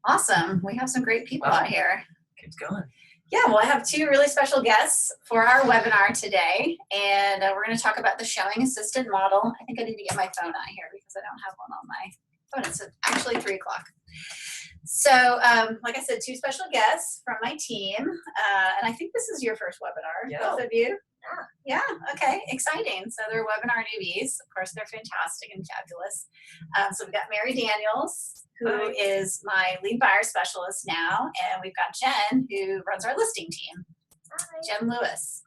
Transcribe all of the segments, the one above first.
Awesome. We have some great people out here. Keeps going. Yeah, well, I have two really special guests for our webinar today, and we're going to talk about the showing assisted model. I think I need to get my phone out here because I don't have one on my phone. It's actually 3 o'clock. So, like I said, two special guests from my team, and I think this is your first webinar, both of you. Yeah, okay, exciting. So they're webinar newbies. Of course, they're fantastic and fabulous. So we've got Mary Daniels, who is my lead buyer specialist now, and we've got Jen, who runs our listing team. Jen Lewis.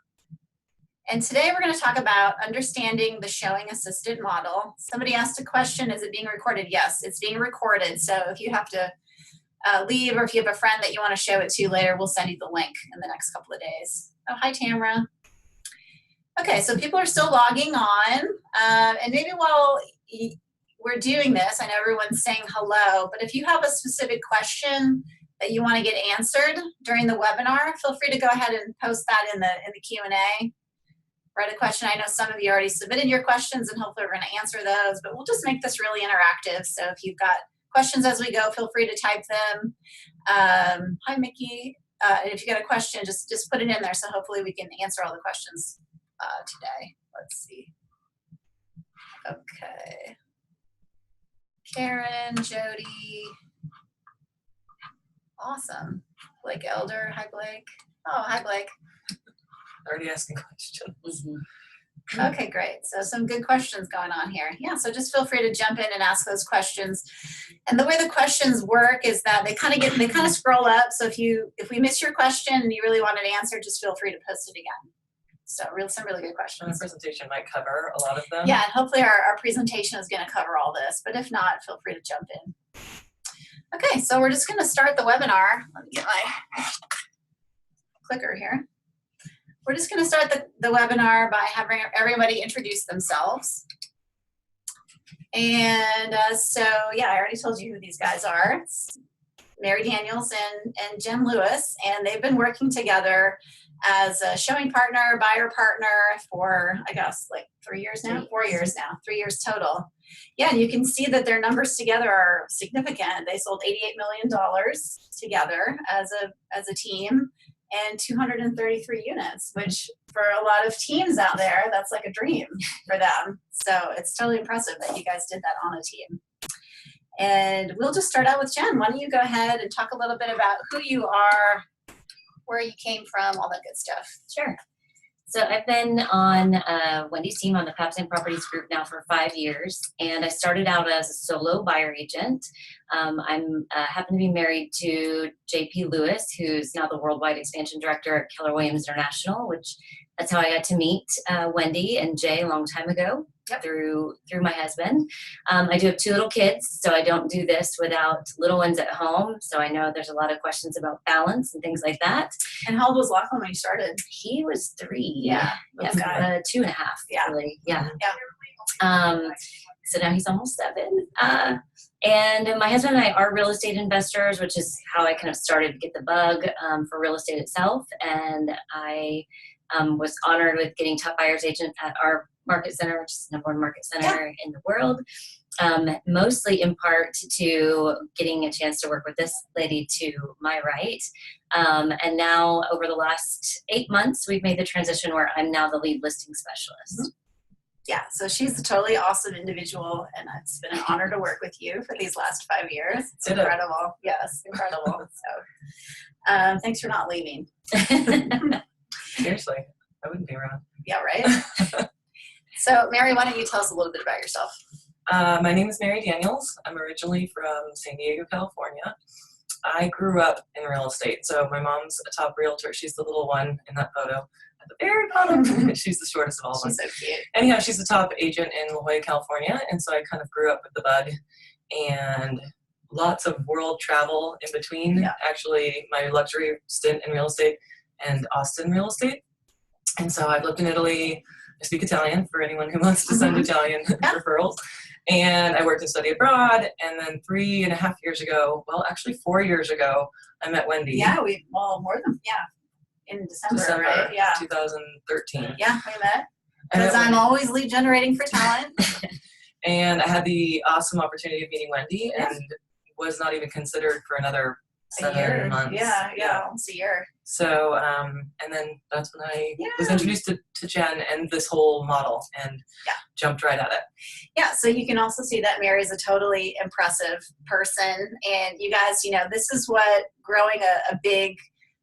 And today we're going to talk about understanding the showing assisted model. Somebody asked a question, is it being recorded? Yes, it's being recorded. So if you have to leave, or if you have a friend that you want to show it to later, we'll send you the link in the next couple of days. Oh, hi, Tamara. Okay, so people are still logging on, and maybe while we're doing this, I know everyone's saying hello, but if you have a specific question that you want to get answered during the webinar, feel free to go ahead and post that in the Q&A. Write a question. I know some of you already submitted your questions, and hopefully we're going to answer those, but we'll just make this really interactive. So if you've got questions as we go, feel free to type them. Hi, Mickey. And if you got a question, just put it in there, so hopefully we can answer all the questions today. Let's see. Okay. Karen, Jody. Awesome. Blake Elder. Hi, Blake. Oh, hi, Blake. Already asking questions. Mm-hmm. Okay, great. So some good questions going on here. Yeah, so just feel free to jump in and ask those questions. And the way the questions work is that they kind of scroll up. So if we miss your question and you really want it answered, just feel free to post it again. So some really good questions. And the presentation might cover a lot of them. Yeah, and hopefully our presentation is going to cover all this. But if not, feel free to jump in. Okay, so we're just going to start the webinar. Let me get my clicker here. We're just going to start the webinar by having everybody introduce themselves. And so, yeah, I already told you who these guys are. It's Mary Daniels and Jen Lewis, and they've been working together as a showing partner, buyer partner for, I guess, like 3 years now? 4 years now, 3 years total. Yeah, and you can see that their numbers together are significant. They sold $88 million together as a team, and 233 units, which for a lot of teams out there, that's like a dream for them. So it's totally impressive that you guys did that on a team. And we'll just start out with Jen. Why don't you go ahead and talk a little bit about who you are, where you came from, all that good stuff. Sure. So I've been on Wendy's team on the Papsan Properties Group now for 5 years, and I started out as a solo buyer agent. I'm happen to be married to JP Lewis, who's now the Worldwide Expansion Director at Keller Williams International, which that's how I got to meet Wendy and Jay a long time ago. Yep. through my husband. I do have 2 little kids, so I don't do this without little ones at home. So I know there's a lot of questions about balance and things like that. And how old was Lachlan when you started? He was 3. Yeah. 2.5. Yeah. Really. Yeah. So now he's almost 7. And my husband and I are real estate investors, which is how I kind of started to get the bug for real estate itself. And I was honored with getting Top Buyers Agent at our market center, which is the #1 market center in the world, mostly in part to getting a chance to work with this lady to my right. And now over the last 8 months, we've made the transition where I'm now the lead listing specialist. Mm-hmm. Yeah, so she's a totally awesome individual, and it's been an honor to work with you for these last 5 years. It's incredible. Yes, incredible. So thanks for not leaving. Seriously, I wouldn't be around. Yeah, right? So, Mary, why don't you tell us a little bit about yourself? My name is Mary Daniels. I'm originally from San Diego, California. I grew up in real estate. So my mom's a top realtor. She's the little one in that photo at the very bottom. She's the shortest of all of us. She's so cute. Anyhow, she's the top agent in La Jolla, California. And so I kind of grew up with the bug and lots of world travel in between. Yeah. Actually, my luxury stint in real estate and Austin real estate. And so I've lived in Italy. I speak Italian for anyone who wants to send Italian referrals. And I worked and studied abroad. And then 3.5 years ago, well, actually 4 years ago, I met Wendy. Yeah, more than, in December, right? Yeah. 2013. Yeah, we met. Because I'm always lead generating for talent. And I had the awesome opportunity of meeting Wendy and was not even considered for another A year. 7 months. Yeah, almost a year. So, and then that's when I was Yeah. introduced to Jen and this whole model and jumped right at it. Yeah, so you can also see that Mary is a totally impressive person. And you guys, this is what growing a big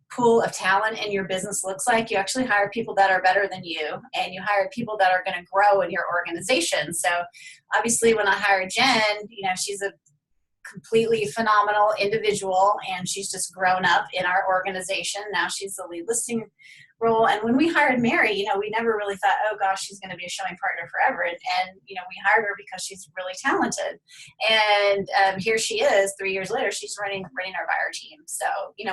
pool of talent in your business looks like. You actually hire people that are better than you, and you hire people that are going to grow in your organization. So obviously when I hired Jen, she's a completely phenomenal individual, and she's just grown up in our organization. Now she's the lead listing role. And when we hired Mary, we never really thought, oh gosh, she's going to be a showing partner forever. And we hired her because she's really talented. And here she is 3 years later, she's running our buyer team. So,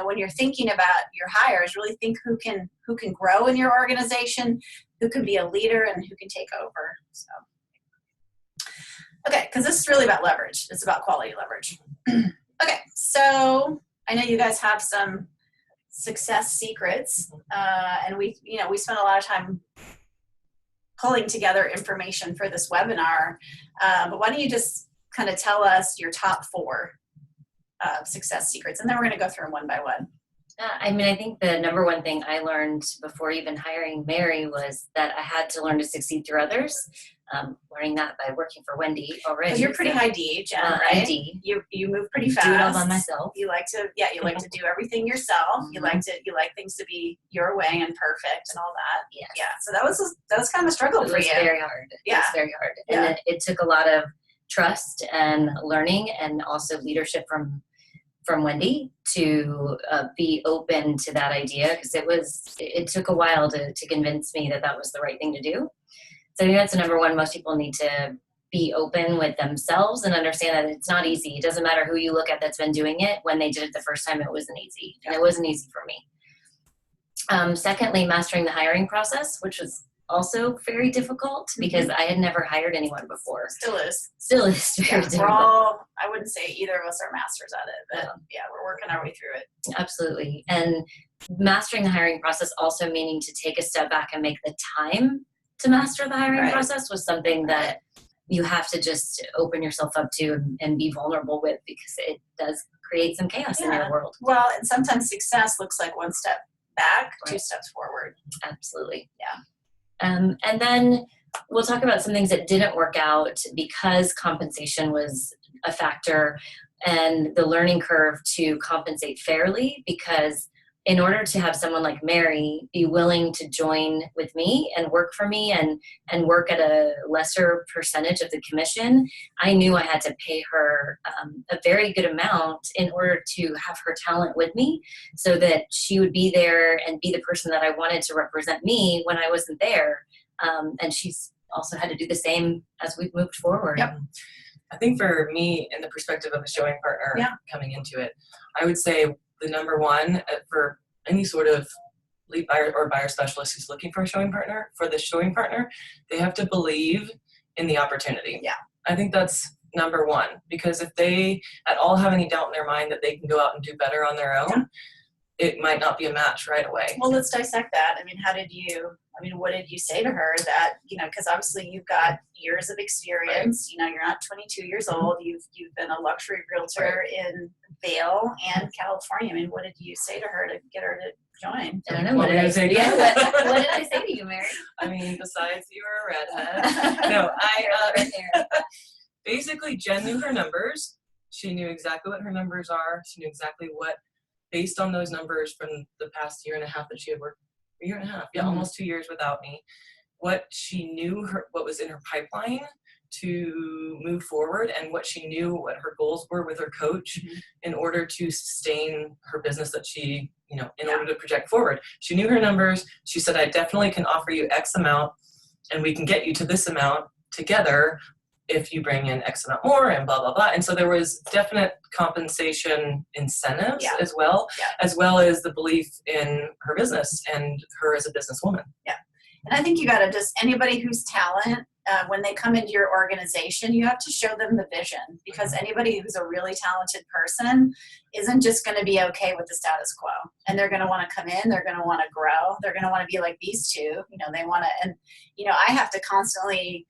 when you're thinking about your hires, really think who can grow in your organization, who can be a leader, and who can take over. So. Okay, because this is really about leverage. It's about quality leverage. Okay, so I know you guys have some success secrets, and we spent a lot of time pulling together information for this webinar. But why don't you just kind of tell us your top 4 success secrets, and then we're going to go through them one by one. I think the number one thing I learned before even hiring Mary was that I had to learn to succeed through others. Learning that by working for Wendy already. Because you're pretty high D, Jen, right? D. You move pretty fast. Do it all by myself. You like to do everything yourself. You like things to be your way and perfect and all that. Yes. Yeah. So that was kind of a struggle for you. It was very hard. Yeah. It was very hard. Yeah. And it took a lot of trust and learning, and also leadership from Wendy to be open to that idea, because it took a while to convince me that was the right thing to do. So I think that's the number one. Most people need to be open with themselves and understand that it's not easy. It doesn't matter who you look at that's been doing it. When they did it the first time, it wasn't easy. And it wasn't easy for me. Secondly, mastering the hiring process, which was also very difficult because I had never hired anyone before. Still is very difficult. I wouldn't say either of us are masters at it, but we're working our way through it. Absolutely. And mastering the hiring process also meaning to take a step back and make the time to master the hiring process was something that you have to just open yourself up to and be vulnerable with, because it does create some chaos in your world. Well, and sometimes success looks like one step back, 2 steps forward. Absolutely. Yeah. And then we'll talk about some things that didn't work out because compensation was a factor, and the learning curve to compensate fairly, because in order to have someone like Mary be willing to join with me and work for me and work at a lesser percentage of the commission, I knew I had to pay her a very good amount in order to have her talent with me, so that she would be there and be the person that I wanted to represent me when I wasn't there. And she's also had to do the same as we've moved forward. Yep. I think for me, in the perspective of a showing partner coming into it, I would say the number one for any sort of lead buyer or buyer specialist who's looking for a showing partner, for the showing partner, they have to believe in the opportunity. Yeah. I think that's number one, because if they at all have any doubt in their mind that they can go out and do better on their own, it might not be a match right away. Well, let's dissect that. What did you say to her that, because obviously you've got years of experience, you're not 22 years old, you've been a luxury realtor in Vail and California. What did you say to her to get her to join? I don't know. What did I say to you? What did I say to you, Mary? Besides you were a redhead. No, basically Jen knew her numbers. She knew exactly what her numbers are. She knew exactly what, based on those numbers from the past year and a half that she had worked, a year and a half, almost 2 years without me, what she knew, what was in her pipeline to move forward, and what she knew what her goals were with her coach in order to sustain her business that she, in order to project forward. She knew her numbers. She said, I definitely can offer you X amount, and we can get you to this amount together if you bring in X amount more, and blah, blah, blah. And so there was definite compensation incentives as well as the belief in her business and her as a businesswoman. Yeah. And I think you got to anybody who's talent, when they come into your organization, you have to show them the vision, because anybody who's a really talented person isn't just going to be okay with the status quo. And they're going to want to come in, they're going to want to grow, they're going to want to be like these two, they want to, and, I have to constantly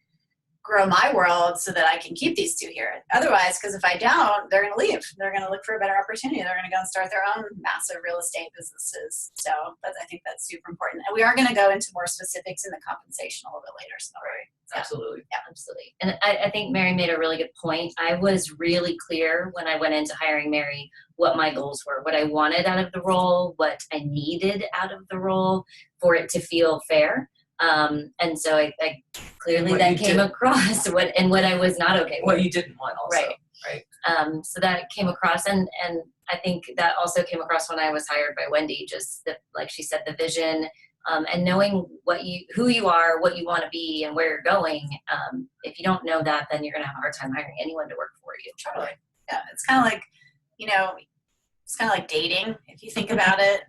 grow my world so that I can keep these two here. Otherwise, because if I don't, they're going to leave. They're going to look for a better opportunity. They're going to go and start their own massive real estate businesses. So I think that's super important. And we are going to go into more specifics in the compensation a little bit later. So Absolutely. Yeah, absolutely. And I think Mary made a really good point. I was really clear when I went into hiring Mary what my goals were, what I wanted out of the role, what I needed out of the role for it to feel fair. And so I clearly that came across what I was not okay with. What you didn't want also. Right. So that came across, and I think that also came across when I was hired by Wendy, just like she said, the vision, and knowing who you are, what you want to be, and where you're going. If you don't know that, then you're going to have a hard time hiring anyone to work for you. Totally. Yeah. It's kind of like, it's kind of like dating. If you think about it,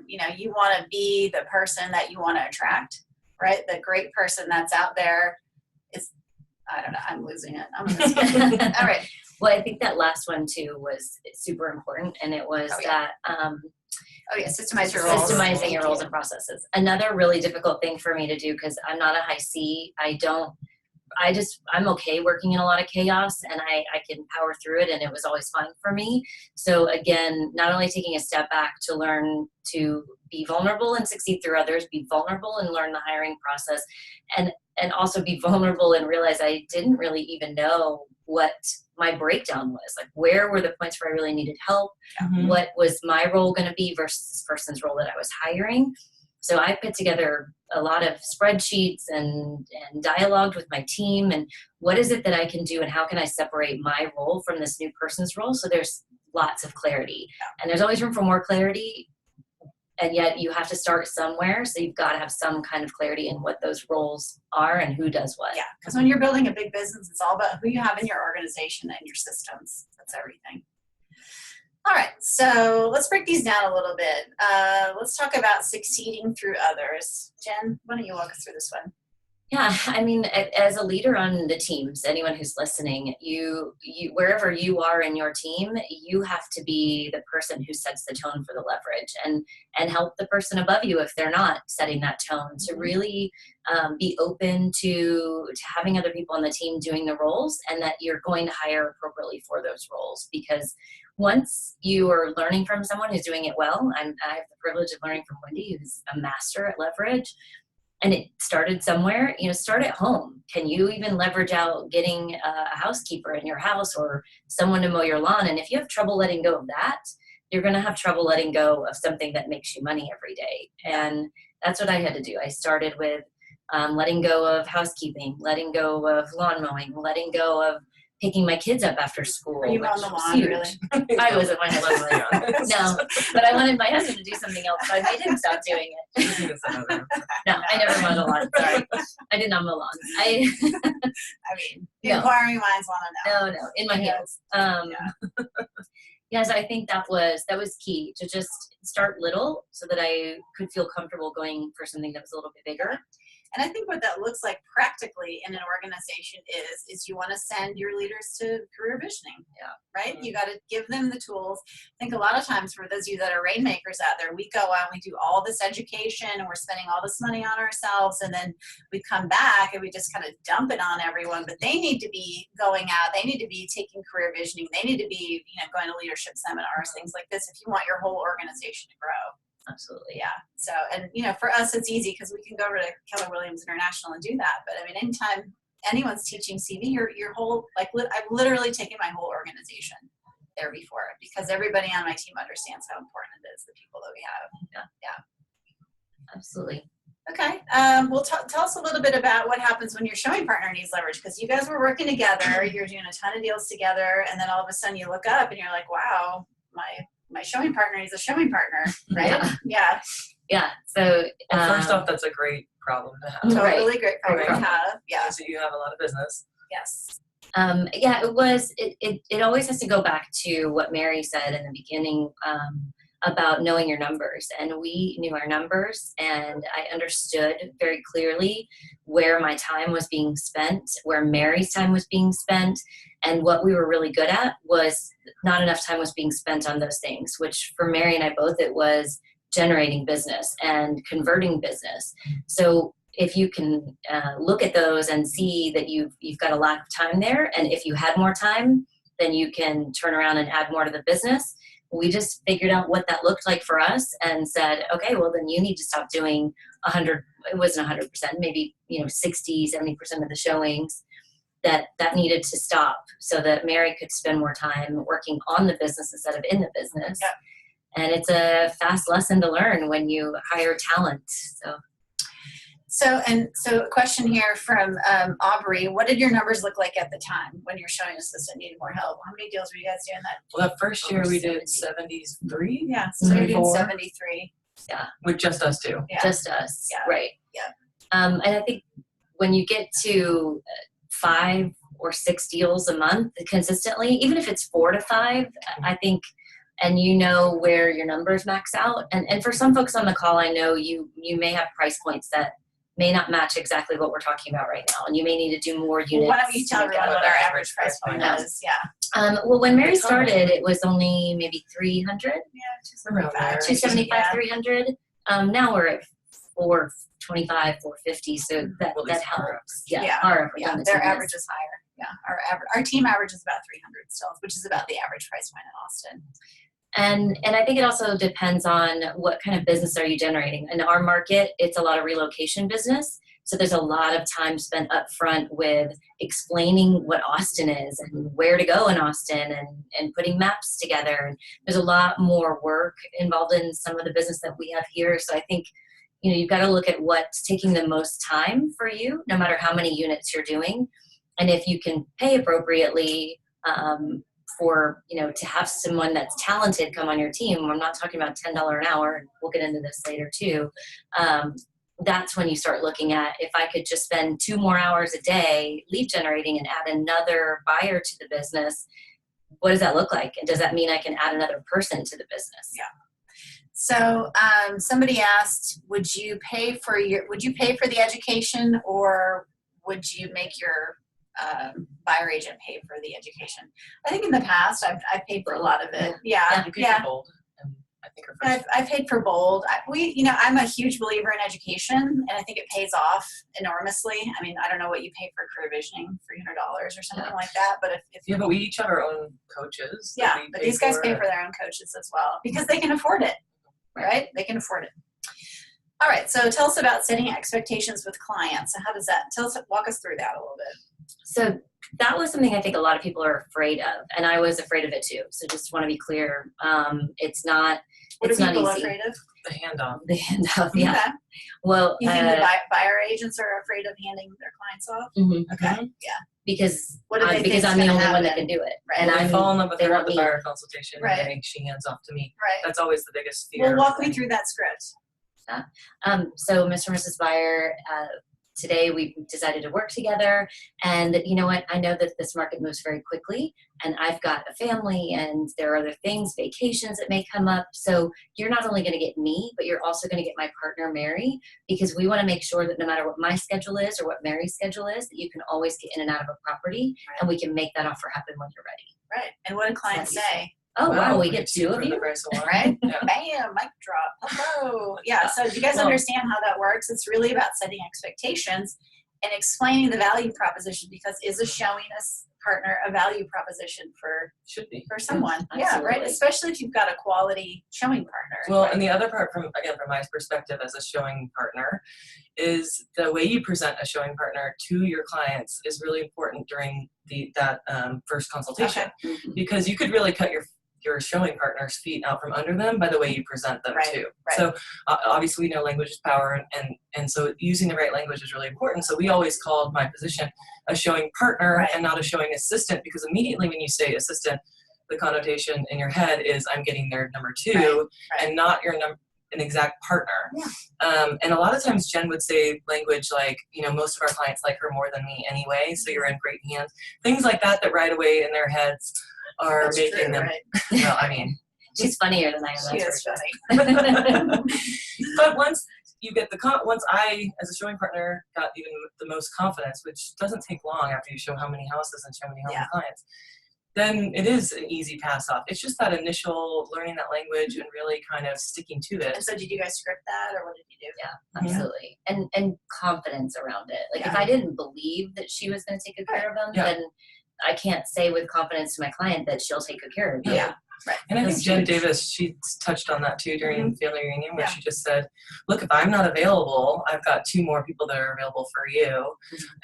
you want to be the person that you want to attract, right? The great person that's out there is, I don't know, I'm losing it. I'm gonna all right. Well, I think that last one too was super important, and it was systemize your roles. Systemizing your roles and processes. Another really difficult thing for me to do, because I'm not a high C. I'm okay working in a lot of chaos, and I can power through it, and it was always fun for me. So again, not only taking a step back to learn to be vulnerable and succeed through others, be vulnerable and learn the hiring process, and also be vulnerable and realize I didn't really even know what my breakdown was. Like, where were the points where I really needed help? Mm-hmm. What was my role going to be versus this person's role that I was hiring? So I put together a lot of spreadsheets and dialogued with my team, and what is it that I can do, and how can I separate my role from this new person's role? So there's lots of clarity, and there's always room for more clarity, and yet you have to start somewhere. So you've got to have some kind of clarity in what those roles are and who does what. Yeah, because when you're building a big business, it's all about who you have in your organization and your systems. That's everything. All right, so let's break these down a little bit. Let's talk about succeeding through others. Jen, why don't you walk us through this one? Yeah, I mean, as a leader on the teams, anyone who's listening, you wherever you are in your team, you have to be the person who sets the tone for the leverage, and help the person above you if they're not setting that tone, to really be open to having other people on the team doing the roles, and that you're going to hire appropriately for those roles. Because once you are learning from someone who's doing it well, I have the privilege of learning from Wendy, who's a master at leverage. And it started somewhere, start at home. Can you even leverage out getting a housekeeper in your house or someone to mow your lawn? And if you have trouble letting go of that, you're going to have trouble letting go of something that makes you money every day. And that's what I had to do. I started with letting go of housekeeping, letting go of lawn mowing, letting go of picking my kids up after school. Were you on the lawn, really? I was at my husband. No, but I wanted my husband to do something else, so I made him stop doing it. No, I never mowed a lawn. Sorry, I did not mow lawns. I mean, the inquiring minds want to know. No, in my heels. Yes, I think that was key, to just start little so that I could feel comfortable going for something that was a little bit bigger. And I think what that looks like practically in an organization is you want to send your leaders to career visioning, right? Mm-hmm. You got to give them the tools. I think a lot of times for those of you that are rainmakers out there, we go out, we do all this education, and we're spending all this money on ourselves, and then we come back and we just kind of dump it on everyone. But they need to be going out, they need to be taking career visioning, they need to be going to leadership seminars, things like this, if you want your whole organization to grow. Absolutely. Yeah. So, and for us, it's easy because we can go over to Keller Williams International and do that. But I mean, anytime anyone's teaching CV, your whole, I've literally taken my whole organization there before, because everybody on my team understands how important it is, the people that we have. Yeah. Absolutely. Okay. Well, tell us a little bit about what happens when your showing partner needs leverage, because you guys were working together, you're doing a ton of deals together, and then all of a sudden you look up and you're like, wow, my showing partner is a showing partner, right? Yeah. So first off, that's a great problem to have. Totally great problem to have. Yeah. So you have a lot of business. Yes. It was. It always has to go back to what Mary said in the beginning about knowing your numbers, and we knew our numbers, and I understood very clearly where my time was being spent, where Mary's time was being spent, and what we were really good at was not enough time was being spent on those things, which for Mary and I both, it was generating business and converting business. So if you can look at those and see that you've got a lack of time there, and if you had more time, then you can turn around and add more to the business. We just figured out what that looked like for us and said, okay, well then you need to stop doing 100, it wasn't 100%, maybe 60, 70% of the showings that needed to stop so that Mary could spend more time working on the business instead of in the business. Yep. And it's a fast lesson to learn when you hire talent. So a question here from Aubrey. What did your numbers look like at the time when your showing assistant needed more help? How many deals were you guys doing that? Well, that first year Over we 70. did 73. Yeah, so you're doing 74. 73. With just us two. Yeah. just us, Yeah. right? Yeah. And I think when you get to 5 or 6 deals a month consistently, even if it's 4 to 5, I think, and where your numbers max out. And for some folks on the call, I know you may have price points that may not match exactly what we're talking about right now, and you may need to do more units. Well, why don't you tell to make everyone up. what our average price point Yeah. is? Yeah. Well, when Mary It's hard. started, it was only maybe 300, Yeah, Around there. 275, Yeah. 300. Now we're at 425, 450. So that Well, at least helps. our Yeah, our average Yeah, on the their team is- average is higher. Yeah, our team average is about 300 still, which is about the average price point in Austin. And I think it also depends on what kind of business are you generating. In our market, it's a lot of relocation business. So there's a lot of time spent up front with explaining what Austin is and where to go in Austin and putting maps together. And there's a lot more work involved in some of the business that we have here. So I think, you've got to look at what's taking the most time for you, no matter how many units you're doing. And if you can pay appropriately, for to have someone that's talented come on your team. I'm not talking about $10 an hour. We'll get into this later too. That's when you start looking at, if I could just spend 2 more hours a day lead generating and add another buyer to the business, what does that look like? And does that mean I can add another person to the business? Yeah. So somebody asked, would you pay for the education, or would you make your buyer agent pay for the education? I think in the past I've paid for a lot of it. Yeah. You paid for Bold, and I think our first. I paid for Bold. I'm a huge believer in education, and I think it pays off enormously. I mean, I don't know what you pay for career visioning, $300 or something like that. But if Yeah, but we each have our own coaches. that yeah, we but pay these guys pay and- for their own coaches as well because they can afford it, right? They can afford it. All right. So tell us about setting expectations with clients. So how does that? Walk us through that a little bit. So that was something I think a lot of people are afraid of, and I was afraid of it too. So just want to be clear, it's not What it's are not people easy. afraid of? The handoff. The handoff, yeah. Okay. Well, You think the buyer agents are afraid of handing their clients off? mhm, Okay. because What do they because think's I'm the gonna only one that happen? can do it, Right. and And I I'm fall in love with they her at want the me. buyer consultation, Right. and then she hands off to me. Right. That's always the biggest fear. Well, walk me through that script. So Mr. and Mrs. Buyer, today we decided to work together, and you know what? I know that this market moves very quickly, and I've got a family, and there are other things, vacations that may come up. So you're not only going to get me, but you're also going to get my partner, Mary, because we want to make sure that no matter what my schedule is or what Mary's schedule is, that you can always get in and out of a property, and we can make that offer happen when you're ready. Right. And what do clients That's say? Oh, wow, we get get 2 of for the you? price of one. Right? Yeah. Bam, mic drop. Hello. Yeah. So do you guys Well- understand how that works? It's really about setting expectations and explaining the value proposition, because is a showing us partner a value proposition for Should be. someone? Yeah, right. Absolutely. Especially if you've got a quality showing partner. Well, and the other part from my perspective as a showing partner is the way you present a showing partner to your clients is really important during that first consultation. Okay. Mhm. Because you could really cut your showing partner's feet out from under them by the way you present them Right, too. right. So obviously we know language is power, and so using the right language is really important. So we always called my position a showing partner Right. and not a showing assistant, because immediately when you say assistant, the connotation in your head is I'm getting their number 2 Right. and not an exact partner. Yeah. And a lot of times Jen would say language like, most of our clients like her more than me anyway, so you're in great hands. Things like that right away in their heads are That's making true, them, right? well, I mean, She's funnier than I am. She that's is for funny. but once you get once I, as a showing partner, got even the most confidence, which doesn't take long after you show how many houses and show how many Yeah. clients, then it is an easy pass off. It's just that initial learning that language and really kind of sticking to it. And so did you guys script that, or what did you do? Yeah, absolutely. And confidence around it. Like if Yeah. I didn't believe that she was going to take good care of them, Yeah. then I can't say with confidence to my client that she'll take good care of you. Yeah. Right. And I think That's Jen huge. Davis, she touched on that too during family reunion, where Yeah. she just said, look, if I'm not available, I've got 2 more people that are available for you.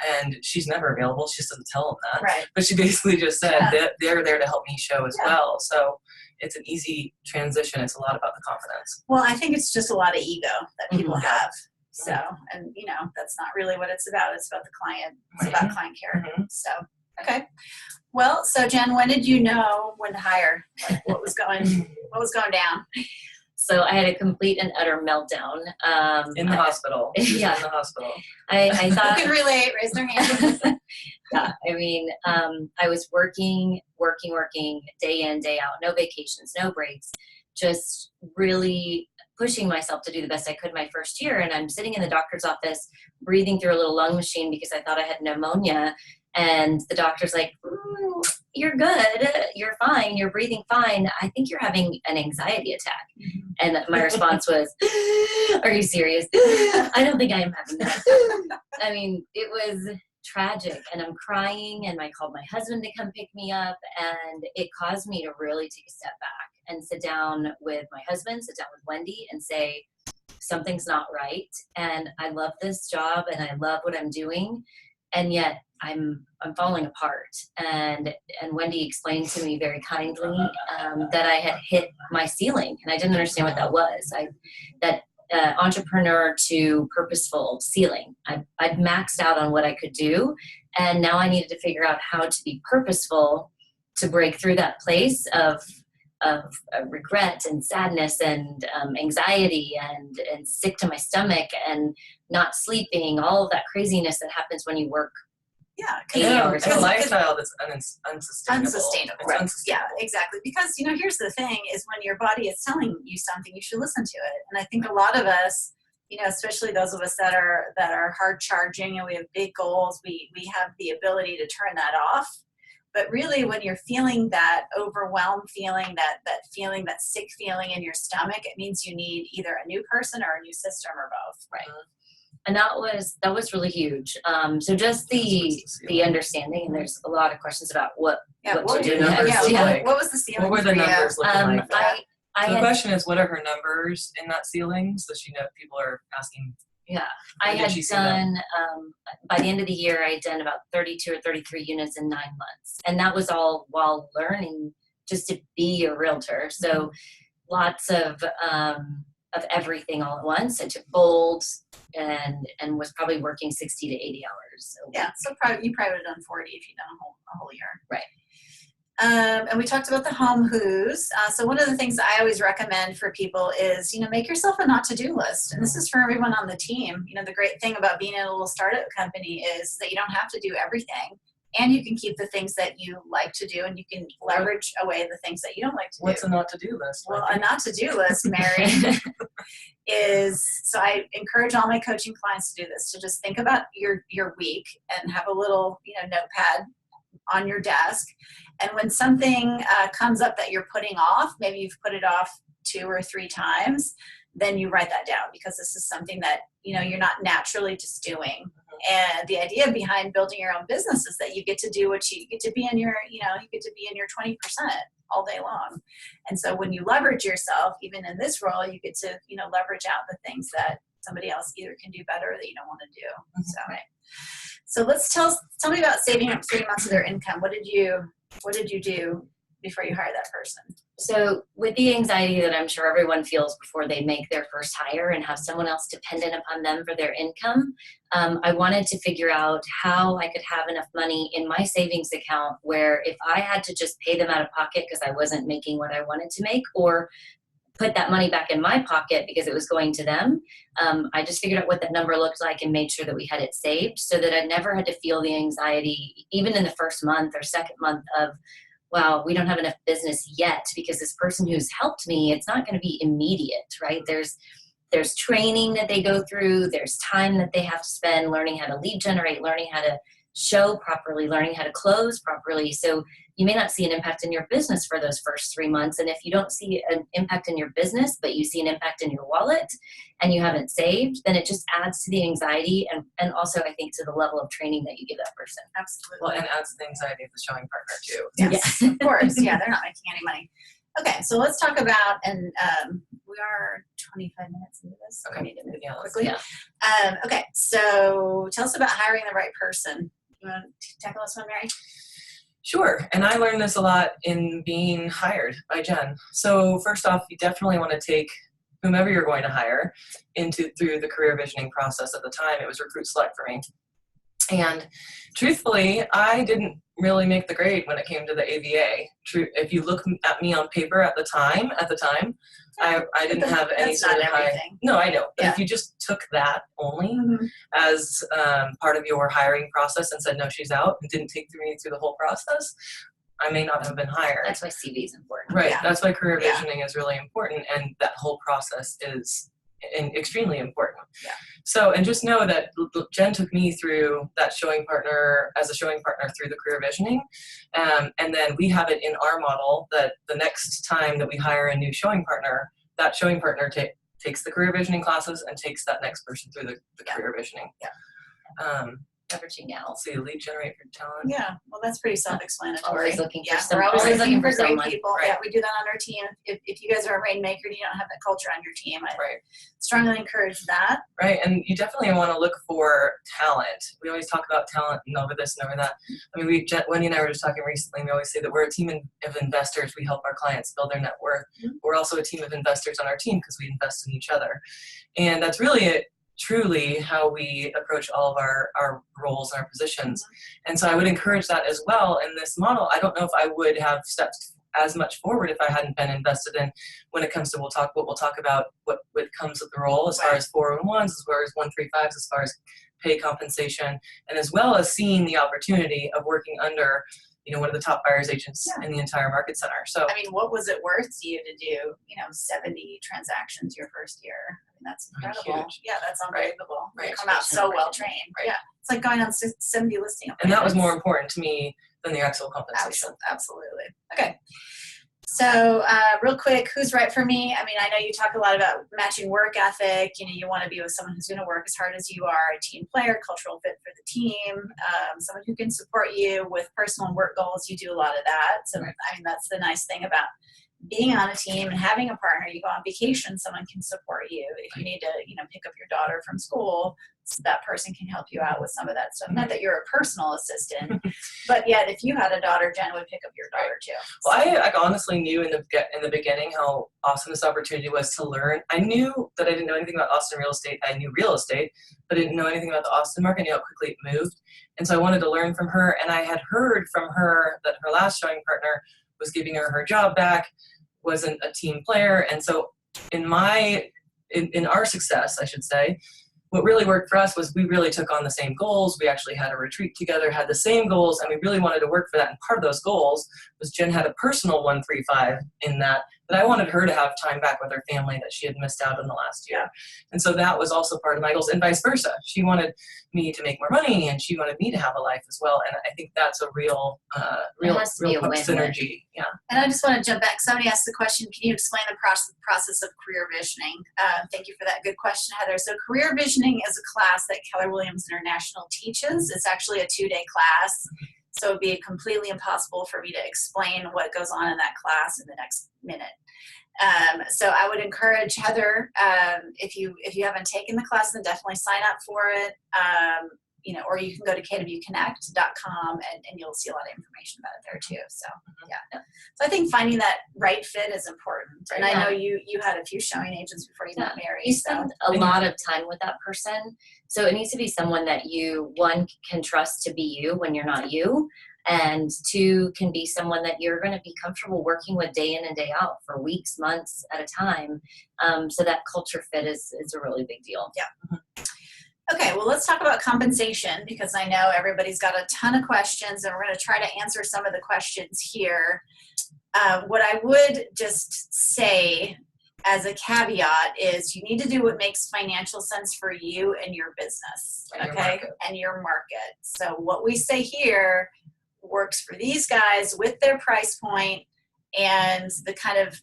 And she's never available. She just doesn't tell them that. Right. But she basically just said Yeah. that they're there to help me show as Yeah. well. So it's an easy transition. It's a lot about the confidence. Well, I think it's just a lot of ego that people Mhm. have. So, and you know, that's not really what it's about. It's about the client. It's about client care. Mhm. So, okay. Well, so Jen, when did you know when to hire? Like what was going down? So I had a complete and utter meltdown. In the hospital. She was Yeah. in the hospital. I Who thought can relate? Raise their hand. yeah, I mean, I was working day in, day out, no vacations, no breaks, just really pushing myself to do the best I could my first year. And I'm sitting in the doctor's office, breathing through a little lung machine because I thought I had pneumonia. And the doctor's like, you're good, you're fine, you're breathing fine. I think you're having an anxiety attack. And my response was, are you serious? I don't think I am having that. I mean, it was tragic, and I'm crying, and I called my husband to come pick me up, and it caused me to really take a step back and sit down with my husband, sit down with Wendy, and say, something's not right, and I love this job, and I love what I'm doing, and yet I'm falling apart. And Wendy explained to me very kindly that I had hit my ceiling, and I didn't understand what that was. Entrepreneur to purposeful ceiling. I'd maxed out on what I could do, and now I needed to figure out how to be purposeful to break through that place of regret and sadness and anxiety and sick to my stomach and not sleeping, all of that craziness that happens when you work. Yeah. 8 Yeah, hours. it's a lifestyle that's unsustainable. Unsustainable. It's Right. unsustainable. Yeah, exactly. Because, you know, here's the thing is when your body is telling you something, you should listen to it. And I think a lot of us, you know, especially those of us that are hard charging and we have big goals, we have the ability to turn that off. But really when you're feeling that overwhelmed feeling, that feeling, that sick feeling in your stomach, it means you need either a new person or a new system or both. Right. And that was really huge. So just the understanding, and there's a lot of questions about what to do numbers next. look Yeah. like? What was the ceiling? What were the for you? numbers looking like? I So the had question is, what are her numbers in that ceiling? So she know people are asking. I When did had she see them? done, by the end of the year, I had done about 32 or 33 units in 9 months. And that was all while learning just to be a realtor. So lots of everything all at once. I took bold and was probably working 60 to 80 hours. So Yeah, so you probably would have done 40 if you'd done a whole year. Right. And we talked about the home who's. So one of the things I always recommend for people is, you know, make yourself a not to-do list. And this is for everyone on the team. You know, the great thing about being in a little startup company is that you don't have to do everything. And you can keep the things that you like to do, and you can leverage away the things that you don't like to do. What's a not to do list? Well, a not to do list, Mary, is, so I encourage all my coaching clients to do this, to just think about your week and have a little, you know, notepad on your desk. And when something comes up that you're putting off, maybe you've put it off 2 or 3 times, then you write that down, because this is something that, you know, you're not naturally just doing. And the idea behind building your own business is that you get to do what you get to be in your, you know, you get to be in your 20% all day long. And so when you leverage yourself, even in this role, you get to, you know, leverage out the things that somebody else either can do better or that you don't want to do. So let's tell me about saving up 3 months of their income. What did you do before you hire that person? So with the anxiety that I'm sure everyone feels before they make their first hire and have someone else dependent upon them for their income, I wanted to figure out how I could have enough money in my savings account where if I had to just pay them out of pocket because I wasn't making what I wanted to make, or put that money back in my pocket because it was going to them, I just figured out what that number looked like and made sure that we had it saved so that I never had to feel the anxiety, even in the first month or second month of, wow, we don't have enough business yet because this person who's helped me, it's not going to be immediate, right? There's training that they go through. There's time that they have to spend learning how to lead generate, learning how to show properly, learning how to close properly. So you may not see an impact in your business for those first 3 months. And if you don't see an impact in your business, but you see an impact in your wallet and you haven't saved, then it just adds to the anxiety and also I think to the level of training that you give that person. Absolutely. Well, and adds to the anxiety of the showing partner too. Yes, of course. Yeah, they're not making any money. Okay, so let's talk about, and we are 25 minutes into this, so Okay. we need to move Yeah, let's- quickly. Okay, so tell us about hiring the right person. You want to tackle this one, Mary? Sure, and I learned this a lot in being hired by Jen. So first off, you definitely want to take whomever you're going to hire through the career visioning process. At the time, it was Recruit Select for me. And truthfully, I didn't really make the grade when it came to the AVA. If you look at me on paper at the time, I didn't have any That's sort not of high. everything. No, I know. But Yeah. if you just took that only Mhm. as part of your hiring process and said, no, she's out, and didn't take me through the whole process, I may not have been hired. That's why CV is important. Right. Yeah. That's why career Yeah. visioning is really important, and that whole process is extremely important. Yeah. So, and just know that Jen took me through that showing partner as a showing partner through the career visioning, and then we have it in our model that the next time that we hire a new showing partner, that showing partner takes the career visioning classes and takes that next person through the Yeah. career visioning. Yeah. Leveraging out. Let's see, lead generate for talent. Yeah, well, that's pretty self-explanatory. Always looking for Yeah, we're always always looking for great someone. people. Right. Yeah, we do that on our team. If you guys are a rainmaker and you don't have that culture on your team, I Right. strongly encourage that. Right, and you definitely want to look for talent. We always talk about talent and over this and over that. I mean, Wendy and I were just talking recently. We always say that we're a team of investors. We help our clients build their net worth. Mhm. We're also a team of investors on our team because we invest in each other. And that's really truly how we approach all of our roles and our positions. And so I would encourage that as well in this model. I don't know if I would have stepped as much forward if I hadn't been invested in when it comes to we'll talk about what comes with the role as far Right. as 401s, as far as 135s, as far as pay compensation, and as well as seeing the opportunity of working under one of the top buyers agents Yeah. in the entire market center. So I mean, what was it worth to you to do, 70 transactions your first year? I mean, that's I mean, incredible. huge. Yeah, that's unbelievable. Right. You come out so well trained. Right. Yeah, it's like going on 70 listing appointments. and that was more important to me than the actual compensation. Absolutely. Okay. So real quick, who's right for me? I mean, I know you talk a lot about matching work ethic. You want to be with someone who's going to work as hard as you are, a team player, cultural fit for the team, someone who can support you with personal and work goals. You do a lot of that. So, Right. I mean, that's the nice thing about being on a team and having a partner. You go on vacation, someone can support you. If you need to, pick up your daughter from school, so that person can help you out with some of that stuff. Not that you're a personal assistant, but yet if you had a daughter, Jen would pick up your daughter too. Well, I honestly knew in the beginning how awesome this opportunity was to learn. I knew that I didn't know anything about Austin real estate. I knew real estate, but I didn't know anything about the Austin market. I knew how quickly it moved. And so I wanted to learn from her. And I had heard from her that her last showing partner was giving her job back, wasn't a team player. And so in our success, I should say, what really worked for us was we really took on the same goals. We actually had a retreat together, had the same goals, and we really wanted to work for that. And part of those goals was Jen had a personal 135 in that I wanted her to have time back with her family that she had missed out on the last year. And so that was also part of my goals, and vice versa. She wanted me to make more money, and she wanted me to have a life as well. And I think that's a real has to be a win-win. synergy. Yeah. And I just want to jump back. Somebody asked the question, can you explain the process of career visioning? Thank you for that good question, Heather. So career visioning is a class that Keller Williams International teaches. It's actually a 2-day class. So it'd be completely impossible for me to explain what goes on in that class in the next minute. So I would encourage Heather, if you haven't taken the class, then definitely sign up for it. Or you can go to kwconnect.com and you'll see a lot of information about it there too. So yeah. So I think finding that right fit is important. And I know you had a few showing agents before you met Mary. You spend a lot of time with that person. So it needs to be someone that you, one, can trust to be you when you're not you. And two, can be someone that you're going to be comfortable working with day in and day out for weeks, months at a time. So that culture fit is a really big deal. Yeah. Okay, well, let's talk about compensation because I know everybody's got a ton of questions and we're going to try to answer some of the questions here. What I would just say as a caveat is you need to do what makes financial sense for you and your business, And your okay? market. And your market. So what we say here works for these guys with their price point and the kind of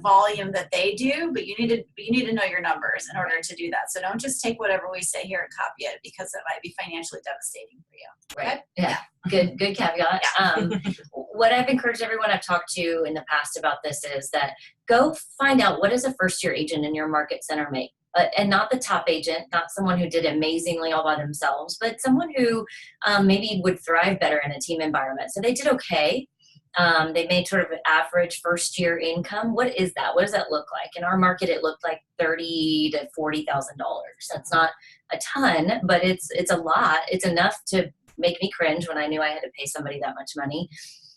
volume that they do, but you need to know your numbers in order to do that. So don't just take whatever we say here and copy it, because it might be financially devastating for you. Right. Yeah. Good caveat. What I've encouraged everyone I've talked to in the past about this is that go find out, what does a first year agent in your market center make? And not the top agent, not someone who did amazingly all by themselves, but someone who maybe would thrive better in a team environment. So they did okay. They made sort of an average first year income. What is that? What does that look like? In our market, it looked like $30,000 to $40,000. That's not a ton, but it's a lot. It's enough to make me cringe when I knew I had to pay somebody that much money.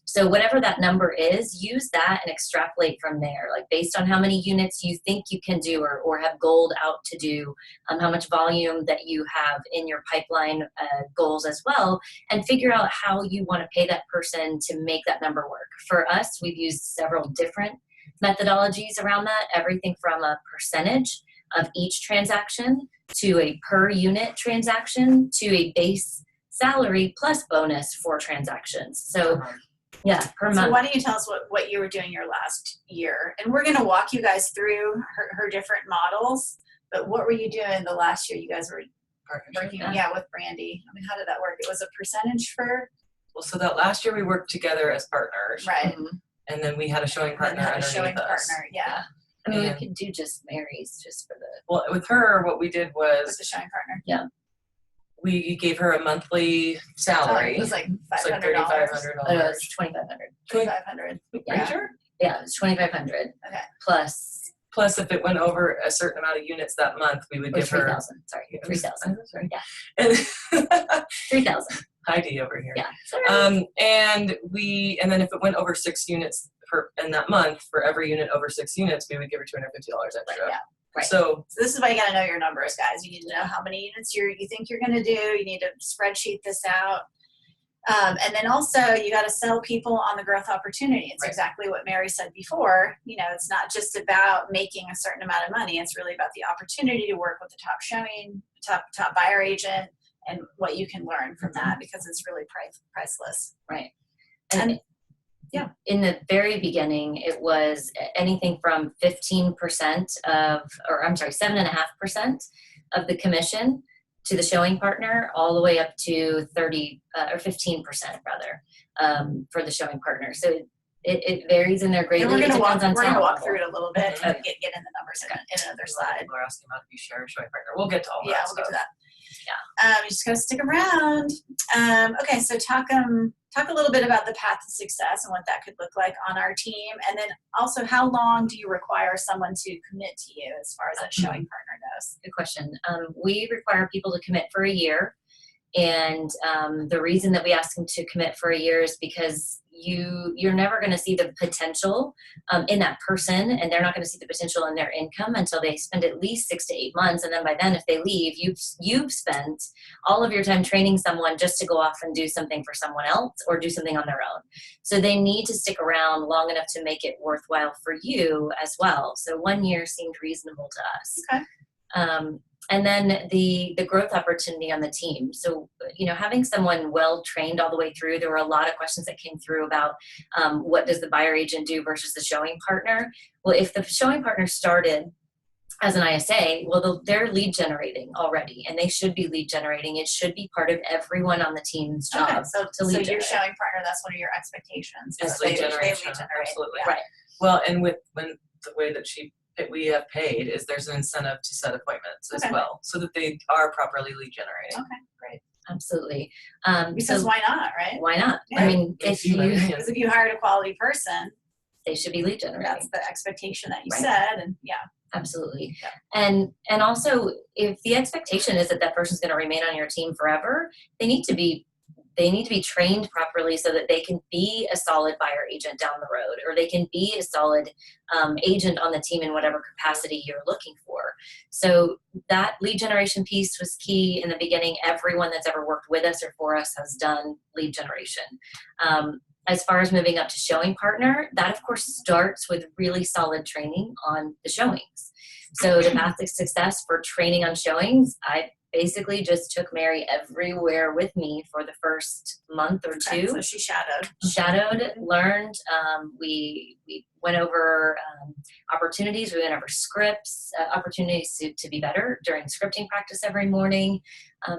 So whatever that number is, use that and extrapolate from there, like based on how many units you think you can do or have goaled out to do, how much volume that you have in your pipeline goals as well, and figure out how you want to pay that person to make that number work. For us, we've used several different methodologies around that, everything from a percentage of each transaction to a per unit transaction to a base salary plus bonus for transactions. So yeah, per month. So why don't you tell us what you were doing your last year? And we're going to walk you guys through her different models, but what were you doing the last year you guys were working with Brandy? I mean, how did that work? It was a percentage for? Well, so that last year we worked together as partners. Right. And then we had a showing partner underneath us. Yeah. I mean, we could do just Mary's just for the. Well, with her, what we did With was the showing partner. Yeah. we gave her a monthly salary. It was like It's like $500. Oh, no, $3,500. it's $2,500. $2,500. Yeah. Sure? Yeah, it's $2,500 Okay. plus Plus, if it went over a certain amount of units that month, we would or give her 3,000. Sorry, 3,000. Sorry. Yeah, And 3,000. Heidi over here. Yeah. And then if it went over 6 units in that month, for every unit over 6 units, we would give her $250 extra. Yeah. Right. So this is why you got to know your numbers, guys. You need to know how many units you think you're going to do. You need to spreadsheet this out. And then also you got to sell people on the growth opportunity. It's exactly what Mary said before. It's not just about making a certain amount of money. It's really about the opportunity to work with the top showing, top buyer agent, and what you can learn from that, because it's really priceless. Right. And yeah, in the very beginning, it was anything from 15% of, or I'm sorry, 7.5% of the commission to the showing partner, all the way up to 30 or 15% rather, for the showing partner. So it varies in their grade. We're going to walk level. through it a little bit and get in the numbers in another slide. People are asking about the share showing partner. We'll get to all that. Yeah, we'll get to that. Yeah. You just got to stick around. Okay, so talk a little bit about the path to success and what that could look like on our team. And then also, how long do you require someone to commit to you as far as that showing partner goes? Good question. We require people to commit for a year. And the reason that we ask them to commit for a year is because you're never going to see the potential in that person, and they're not going to see the potential in their income until they spend at least 6 to 8 months. And then by then, if they leave, you've spent all of your time training someone just to go off and do something for someone else or do something on their own. So they need to stick around long enough to make it worthwhile for you as well. So 1 year seemed reasonable to us. Okay. And then the growth opportunity on the team. So, having someone well trained all the way through, there were a lot of questions that came through about what does the buyer agent do versus the showing partner. Well, if the showing partner started as an ISA, well, they're lead generating already, and they should be lead generating. It should be part of everyone on the team's job. Okay, so lead your generate. showing partner, that's one of your expectations. It's They lead lead generation. generate. Absolutely. Yeah. Right. Well, and when the way that we have paid is there's an incentive to set appointments as Okay. well, so that they are properly lead generating. Okay, great. Absolutely. Because So why not, right? why not? Yeah. I mean, If if you you, Because if you hired a quality person, they should be lead generating. that's the expectation that you Right. said, and yeah. Absolutely. Yeah. And also, if the expectation is that person's going to remain on your team forever, they need to be trained properly so that they can be a solid buyer agent down the road, or they can be a solid agent on the team in whatever capacity you're looking for. So that lead generation piece was key in the beginning. Everyone that's ever worked with us or for us has done lead generation. As far as moving up to showing partner, that of course starts with really solid training on the showings. So the path to success for training on showings, I basically just took Mary everywhere with me for the first month or Okay, two. so she shadowed. Shadowed, learned. We went over opportunities. We went over scripts, opportunities to be better during scripting practice every morning.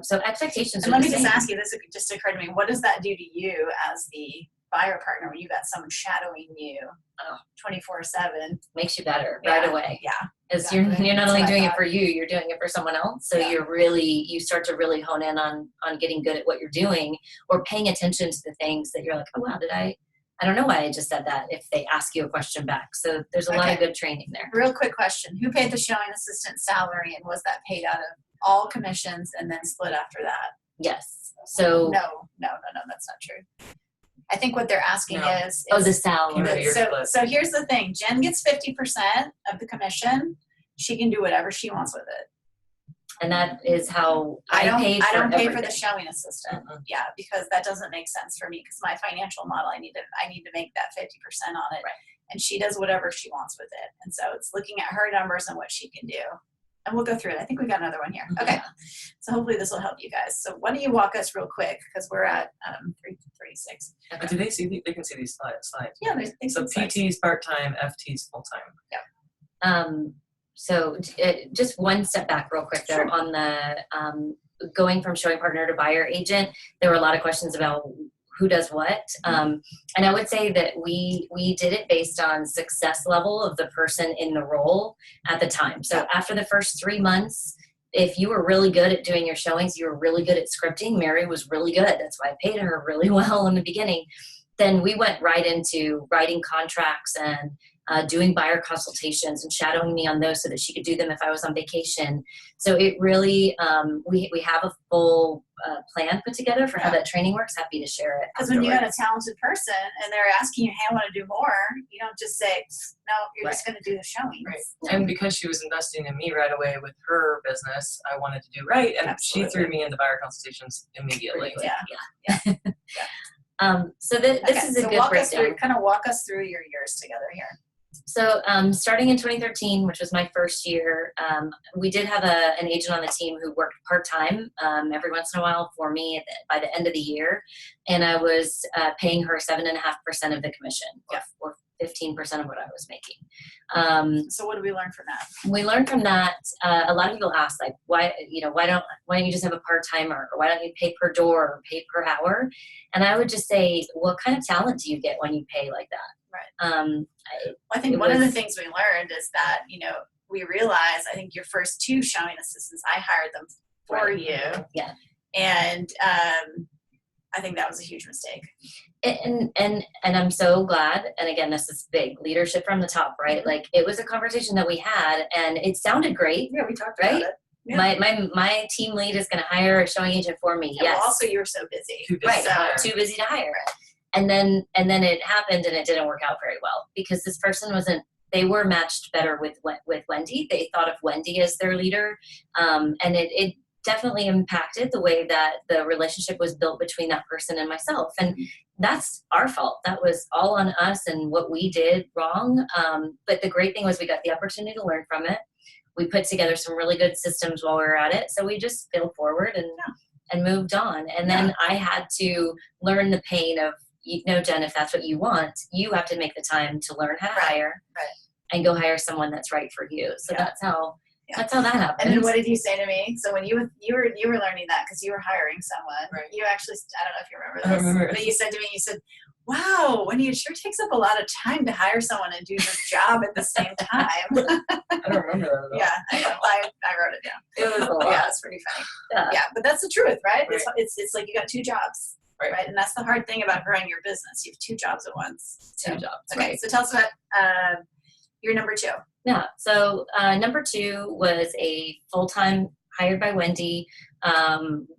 So expectations. And are let the me just same. ask you, this just occurred to me, what does that do to you as the buyer partner when you got someone shadowing you 24/7? Makes you better Yeah, right away. Yeah. Because exactly. you're not That's only what I doing it thought. for you're doing it for someone else. So Yeah. you start to really hone in on getting good at what you're doing, or paying attention to the things that you're like, oh wow, I don't know why I just said that, if they ask you a question back. So there's a lot of Okay. good training there. Real quick question. Who paid the showing assistant salary, and was that paid out of all commissions and then split after that? Yes. So No, that's not true. I think what they're asking No. is the salary. Right. Your so split. so here's the thing. Jen gets 50% of the commission. She can do whatever she wants with it. And that is how I don't paid pay for everything. the showing assistant. Mm-mm. Yeah, because that doesn't make sense for me, because my financial model, I need to make that 50% on it. Right. And she does whatever she wants with it. And so it's looking at her numbers and what she can do. And we'll go through it. I think we got another one here. Okay. Yeah. So hopefully this will help you guys. So why don't you walk us real quick, because we're at 3:36. But do they see they can see these slides? Yeah, there's So PT's part-time, FT's full-time. So just one step back real quick though. Sure. On the going from showing partner to buyer agent, there were a lot of questions about who does what. And I would say that we did it based on success level of the person in the role at the time. So after the first 3 months, if you were really good at doing your showings, you were really good at scripting, Mary was really good. That's why I paid her really well in the beginning. Then we went right into writing contracts and doing buyer consultations and shadowing me on those so that she could do them if I was on vacation. So it really, we have a full plan put together for how that training works. Happy to share it. Because when you got a talented person and they're asking you, hey, I want to do more, you don't just say, no, you're just going to do the showings. Right. And because she was investing in me right away with her business, I wanted to do right. And Absolutely. she threw me into buyer consultations immediately. Yeah. So this Okay, is a so good walk breakdown. walk us through your years together here. So starting in 2013, which was my first year, we did have an agent on the team who worked part-time every once in a while for me by the end of the year. And I was paying her 7.5% of the commission, or 15% of what I was making. So what did we learn from that? We learned from that. A lot of people ask, like, why don't you just have a part-timer, or why don't you pay per door or pay per hour? And I would just say, what kind of talent do you get when you pay like that? Right. I think one of the things we learned is that, we realized, I think your first 2 showing assistants, I hired them for you. Yeah. And I think that was a huge mistake. And I'm so glad. And again, this is big leadership from the top, right? Like, it was a conversation that we had, and it sounded great. Yeah, we talked Right? about it. Yeah. My team lead is going to hire a showing agent for me. Yeah, Yes. well, also, you were so busy. Too busy Right. to hire. Too busy to hire. And then it happened, and it didn't work out very well, because this person they were matched better with Wendy. They thought of Wendy as their leader. And it definitely impacted the way that the relationship was built between that person and myself. And that's our fault. That was all on us and what we did wrong. But the great thing was we got the opportunity to learn from it. We put together some really good systems while we were at it. So we just failed forward and moved on. And then I had to learn the pain of, Jen, if that's what you want, you have to make the time to learn how to hire and go hire someone that's right for you. So that's how that happened. And then what did you say to me? So when you were learning that, because you were hiring someone, you actually, I don't know if you remember this, I don't remember. but you said to me, wow, Wendy, it sure takes up a lot of time to hire someone and do your job at the same time. I don't remember that at all. Yeah, I know. I wrote it down. It was a lot. Yeah, it's pretty funny. Yeah, but that's the truth, right? Right. It's like you got 2 jobs, Right. And that's the hard thing about growing your business. You have 2 jobs at once. Two jobs. Okay, Right. so tell us about your number 2. Yeah. So number 2 was a full-time hired by Wendy,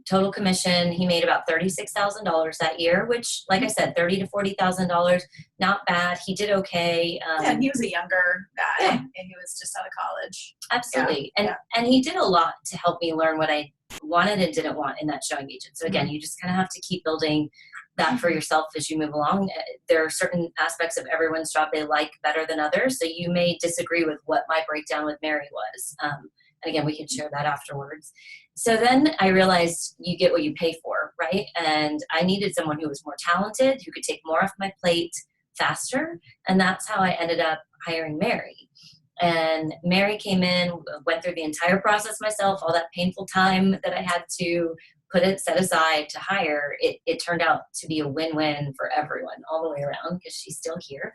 total commission. He made about $36,000 that year, which, like I said, $30,000 to $40,000, not bad. He did okay. And he was a younger guy, and he was just out of college. Absolutely. And he did a lot to help me learn what I wanted and didn't want in that showing agent. So again, you just kind of have to keep building that for yourself as you move along. There are certain aspects of everyone's job they like better than others. So you may disagree with what my breakdown with Mary was. And again, we can share that afterwards. So then I realized you get what you pay for, right? And I needed someone who was more talented, who could take more off my plate faster. And that's how I ended up hiring Mary. And Mary came in, went through the entire process myself, all that painful time that I had to set aside to hire. It turned out to be a win-win for everyone all the way around because she's still here.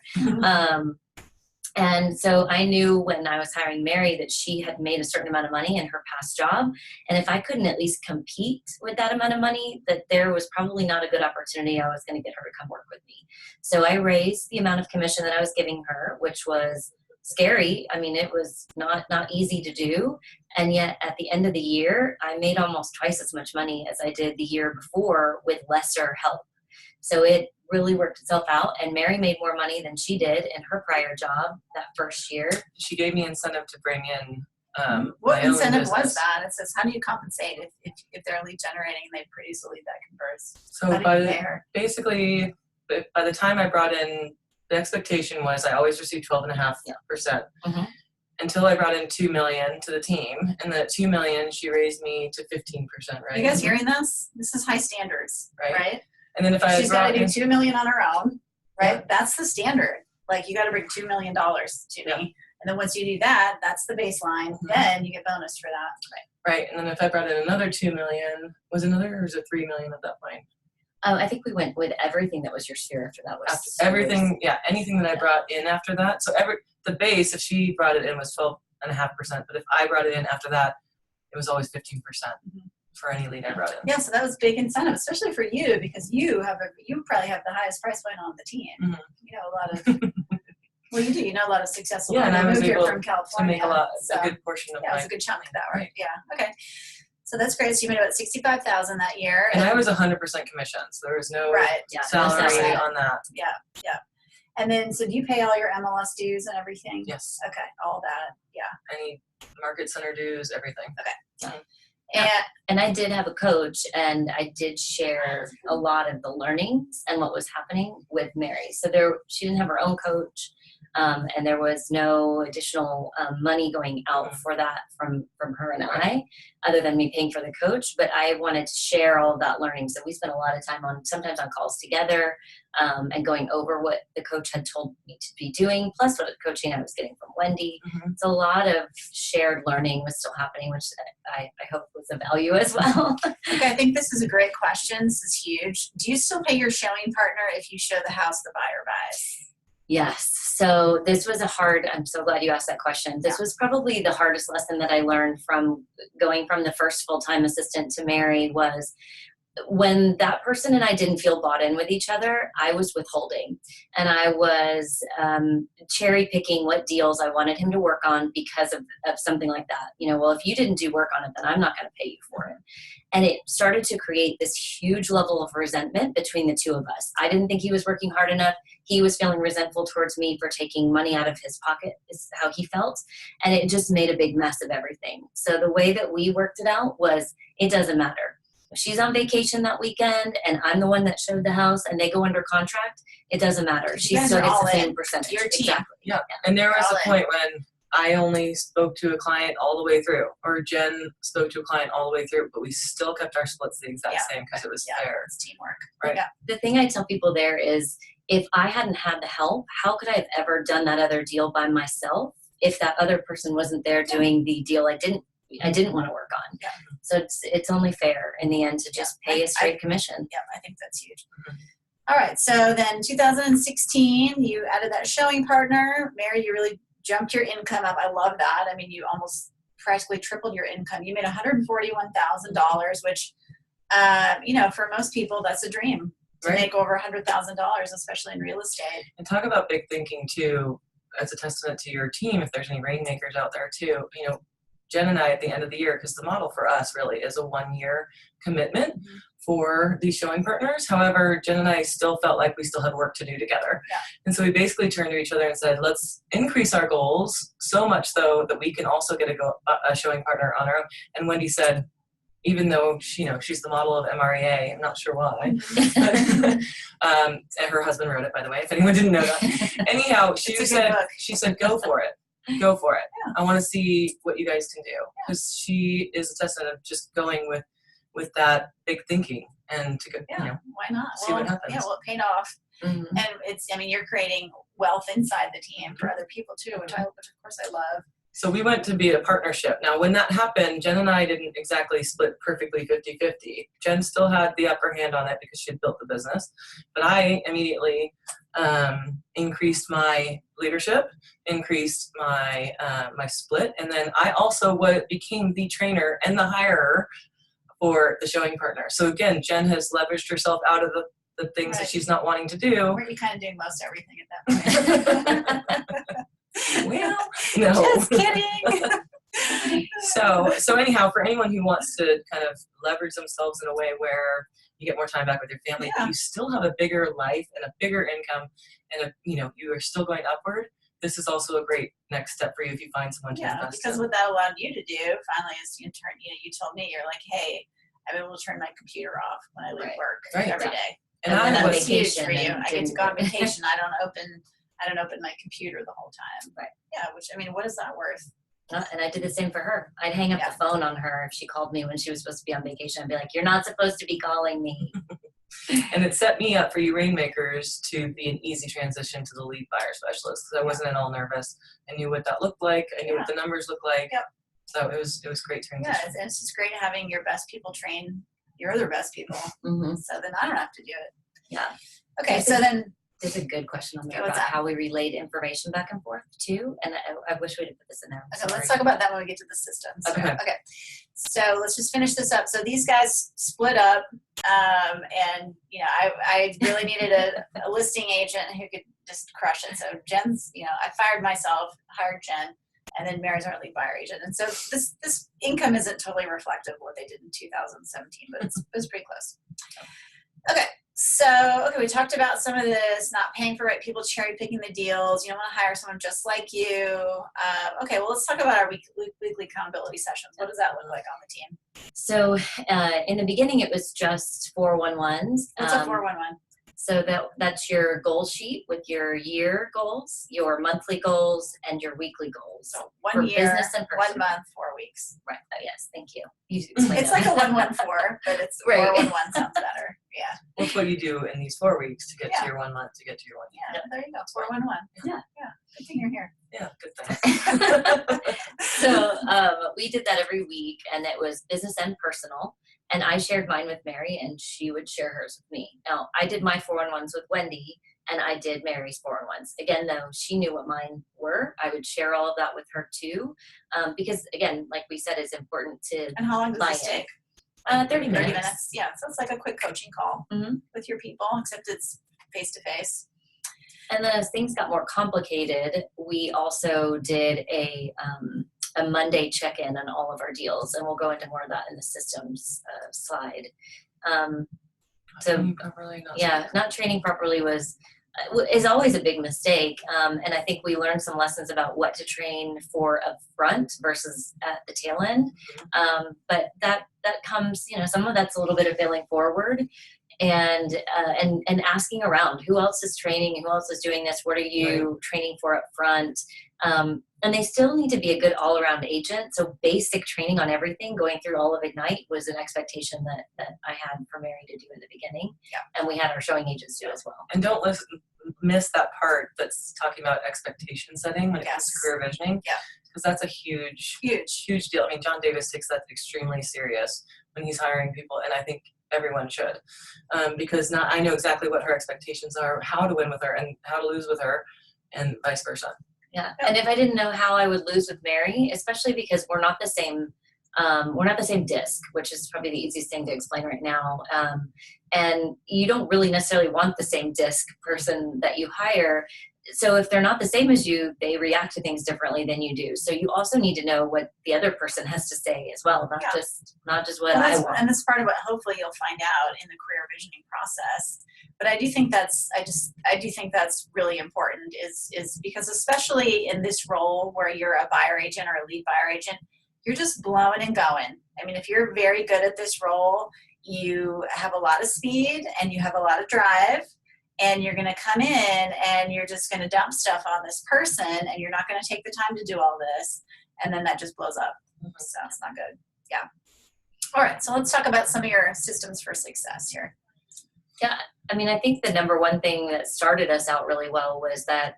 And so I knew when I was hiring Mary that she had made a certain amount of money in her past job. And if I couldn't at least compete with that amount of money, that there was probably not a good opportunity I was going to get her to come work with me. So I raised the amount of commission that I was giving her, which was scary. I mean, it was not easy to do. And yet at the end of the year, I made almost twice as much money as I did the year before with lesser help. So it really worked itself out. And Mary made more money than she did in her prior job that first year. She gave me incentive to bring in what my own incentive business. was that? It says, how do you compensate if they're lead generating and they produce a lead that converts? So How do you pay her? basically, by the time I brought in, the expectation was I always received 12.5% Mhm. until I brought in $2 million to the team, and that $2 million she raised me to 15%. Right? You guys hearing this? This is high standards, right? And then if I She's got brought to do in, $2 million on her own, right? Yeah. That's the standard. Like you got to bring $2 million to Yeah. me, and then once you do that, that's the baseline. Mhm. Then you get bonus for that. right, and then if I brought in another $2 million, was another or was it $3 million at that point? I think we went with everything that was your sphere after that. Was Everything, yeah, anything that I brought in after that. So the base, if she brought it in, was 12.5%, but if I brought it in after that, it was always 15% for any lead I brought in. Yeah, so that was big incentive, especially for you because you probably have the highest price point on the team. Mhm. You know a lot of well, you do. You know a lot of successful Yeah, and people I was moved here able from to California. make a so, good portion of yeah, it was my. a good chunk of that, right? Right. Yeah. Okay. So that's great. So you made about 65,000 that year, And I was 100% commission, so there was no right. Yeah, salary salary. on that. Yeah. And then, so do you pay all your MLS dues and everything? Yes, Okay, all that. Yeah. any market center dues, everything. And And I did have a coach, and I did share a lot of the learnings and what was happening with Mary. So she didn't have her own coach, and there was no additional money going out for that from her and I, other than me paying for the coach. But I wanted to share all of that learning. So we spent a lot of time sometimes on calls together, and going over what the coach had told me to be doing, plus what coaching I was getting from Wendy. Mhm. So a lot of shared learning was still happening, which I hope was of value as well. okay, I think this is a great question. This is huge. Do you still pay your showing partner if you show the house the buyer buys? Yes. So this was I'm so glad you asked that question. This was probably the hardest lesson that I learned from going from the first full-time assistant to Mary was when that person and I didn't feel bought in with each other, I was withholding, and I was cherry picking what deals I wanted him to work on because of something like that. Well, if you didn't do work on it, then I'm not going to pay you for it. And it started to create this huge level of resentment between the two of us. I didn't think he was working hard enough. He was feeling resentful towards me for taking money out of his pocket, is how he felt. And it just made a big mess of everything. So the way that we worked it out was, it doesn't matter. If she's on vacation that weekend and I'm the one that showed the house and they go under contract, it doesn't matter. She guys still are gets all the in. same percentage. Your team. Exactly. Yeah, and there was All a in. point when I only spoke to a client all the way through, or Jen spoke to a client all the way through, but we still kept our splits the exact same because it was fair. It's teamwork. Right. Yeah. The thing I tell people there is, if I hadn't had the help, how could I have ever done that other deal by myself if that other person wasn't there doing the deal I didn't want to work on? Yeah. So it's only fair in the end to just pay a straight commission. Yeah, I think that's huge. All right, so then 2016, you added that showing partner. Mary, you really jumped your income up. I love that. I mean, you almost practically tripled your income. You made $141,000, which, for most people, that's a dream to Right. make over $100,000, especially in real estate. And talk about big thinking too, as a testament to your team, if there's any rainmakers out there too. Jen and I at the end of the year, because the model for us really is a 1-year commitment for these showing partners. However, Jen and I still felt like we still had work to do together. Yeah. And so we basically turned to each other and said, let's increase our goals so much though that we can also get a showing partner on our own. And Wendy said, even though she's the model of MREA, I'm not sure why. And her husband wrote it, by the way, if anyone didn't know that. Anyhow, It's a good book. she said, go for it. go for it. Yeah. I want to see what you guys can do, because she is a testament of just going with that big thinking and to go, Yeah, you know, why not? see what happens. Yeah, well, it paid off. mhm. And it's, I mean, you're creating wealth inside the team for other people too, which of course I love. So we went to be a partnership. Now, when that happened, Jen and I didn't exactly split perfectly 50-50. Jen still had the upper hand on it because she had built the business. But I immediately increased my leadership, increased my my split, and then I also became the trainer and the hirer for the showing partner. So again, Jen has leveraged herself out of the things that Right. she's not wanting to do. Weren't you kind of doing most everything at that point? Well, no. Just kidding. So anyhow, for anyone who wants to kind of leverage themselves in a way where you get more time back with your family, Yeah. but you still have a bigger life and a bigger income, and you are still going upward. This is also a great next step for you if you find someone to Yeah, invest because in. what that allowed you to do finally is you told me, you're like, hey, I'm able to turn my computer off when I leave Right. work Right. every day. And And I then on was It's huge vacation for you. and I get to didn't go on do it. vacation. I don't open my computer the whole time. Right. Yeah, which I mean, what is that worth? And I did the same for her. I'd hang up Yeah. the phone on her if she called me when she was supposed to be on vacation. I'd be like, "You're not supposed to be calling me." And it set me up for you Rainmakers to be an easy transition to the lead buyer specialist, because I wasn't at all nervous. I knew what that looked like. I knew what the numbers looked like. Yep. So it was great transition. Yeah, it's just great having your best people train your other best people. Mm-hmm. So then I don't have to do it. Yeah. Okay, so then There's a good question on there What's about that? how we relayed information back and forth too, and I wish we'd put this in there. I'm okay, let's sorry. talk about that when we get to the systems. Okay. So let's just finish this up. So these guys split up, and I really needed a listing agent who could just crush it. So Jen's, I fired myself, hired Jen, and then Mary's our lead buyer agent. And so this income isn't totally reflective of what they did in 2017, but it was pretty close. Okay. So, we talked about some of this, not paying for right people, cherry picking the deals. You don't want to hire someone just like you. Okay, well, let's talk about our weekly accountability sessions. What does that look like on the team? So in the beginning, it was just 411s. What's a 411? So that's your goal sheet with your year goals, your monthly goals, and your weekly goals. So for 1 year, business and 1 personal. month, 4 weeks. Right. Oh, yes. Thank you. You explained It's that. like a 114, but it's Right. 411 sounds better. Yeah. What's what you do in these 4 weeks to get Yeah. to your 1 month to get to your 1 year. Yeah, there you go. 411. Yeah. Good thing you're here. Yeah, good thing. So we did that every week, and it was business and personal. And I shared mine with Mary, and she would share hers with me. Now, I did my 411s with Wendy, and I did Mary's 411s. Again, though, she knew what mine were. I would share all of that with her too, because again, like we said, it's important to And how long does this buy-in. take? 30 30 minutes. minutes. Yeah, so it's like a quick coaching call Mhm. with your people, except it's face to face. And then as things got more complicated, we also did a Monday check-in on all of our deals, and we'll go into more of that in the systems slide. So I'm really not yeah, not training properly is always a big mistake, and I think we learned some lessons about what to train for up front versus at the tail end. But that comes, some of that's a little bit of failing forward, and asking around who else is training, who else is doing this, what are you training for up front. And they still need to be a good all-around agent. So basic training on everything, going through all of Ignite was an expectation that I had for Mary to do in the beginning. Yeah. And we had our showing agents do as well. And don't miss that part that's talking about expectation setting when it comes to Yes. career visioning. Yeah. Because that's a huge deal. I mean, John Davis takes that extremely serious when he's hiring people, and I think everyone should. Because I know exactly what her expectations are, how to win with her, and how to lose with her, and vice versa. Yeah. And if I didn't know how I would lose with Mary, especially because we're not the same disc, which is probably the easiest thing to explain right now. And you don't really necessarily want the same disc person that you hire. So if they're not the same as you, they react to things differently than you do. So you also need to know what the other person has to say as well, not just what I want. And that's part of what hopefully you'll find out in the career visioning process. But I do think that's really important is because especially in this role where you're a buyer agent or a lead buyer agent, you're just blowing and going. I mean, if you're very good at this role, you have a lot of speed and you have a lot of drive, and you're going to come in and you're just going to dump stuff on this person and you're not going to take the time to do all this, and then that just blows up. So it's not good. Yeah. All right, so let's talk about some of your systems for success here. Yeah, I mean, I think the number one thing that started us out really well was that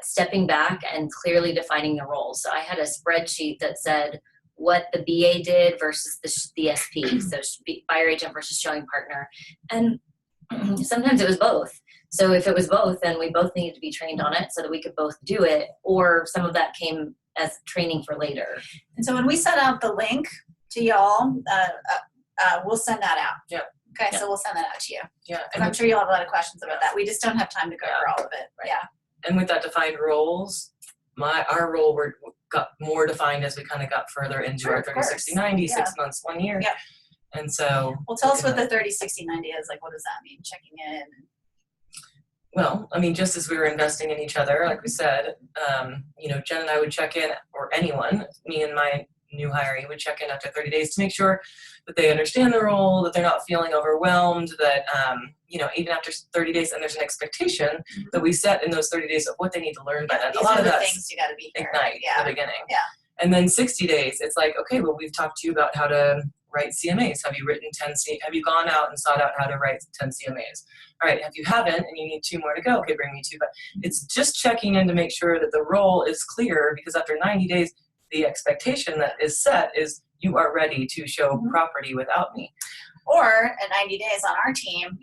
stepping back and clearly defining the roles. So I had a spreadsheet that said what the BA did versus the SP, so buyer agent versus showing partner. And sometimes it was both. So if it was both, then we both needed to be trained on it so that we could both do it, or some of that came as training for later. And so when we send out the link to y'all, we'll send that out. Yeah. Okay, Yeah. So we'll send that out to you. Yeah. And I'm sure you'll have a lot of questions about that. We just don't have time to go over all of it. Right. Yeah. And with that defined roles, our role got more defined as we kind of got further into Sure, our of 30, course. 60, 90, Yeah. 6 months, 1 year. Yep. And so. Well, tell us what the 30, 60, 90 is. Like, what does that mean? Checking in. Well, I mean, just as we were investing in each other, like we said, Jen and I would check in, or anyone, me and my new hiree would check in after 30 days to make sure that they understand the role, that they're not feeling overwhelmed, that, even after 30 days, and there's an expectation that we set in those 30 days of what they need to learn by then. These A lot are of the that's things you got to be here. Ignite Yeah. in the beginning. Yeah. And then 60 days, it's like, okay, well, we've talked to you about how to write CMAs. Have you gone out and sought out how to write 10 CMAs? All right, if you haven't and you need 2 more to go, okay, bring me 2. But it's just checking in to make sure that the role is clear, because after 90 days, the expectation that is set is you are ready to show property without me. Or at 90 days on our team,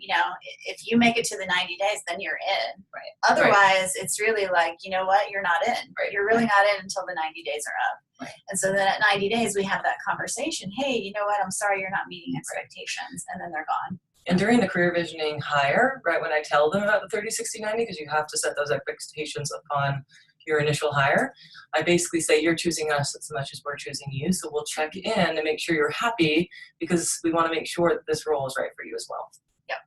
if you make it to the 90 days, then you're in. Right. Otherwise, it's really like, you know what, you're not in. Right. You're really not in until the 90 days are up. Right. And so then at 90 days, we have that conversation. Hey, you know what, I'm sorry you're not meeting expectations. And then they're gone. And during the career visioning hire, right when I tell them about the 30, 60, 90, because you have to set those expectations upon your initial hire, I basically say you're choosing us as much as we're choosing you. So we'll check in to make sure you're happy, because we want to make sure that this role is right for you as well. Yep.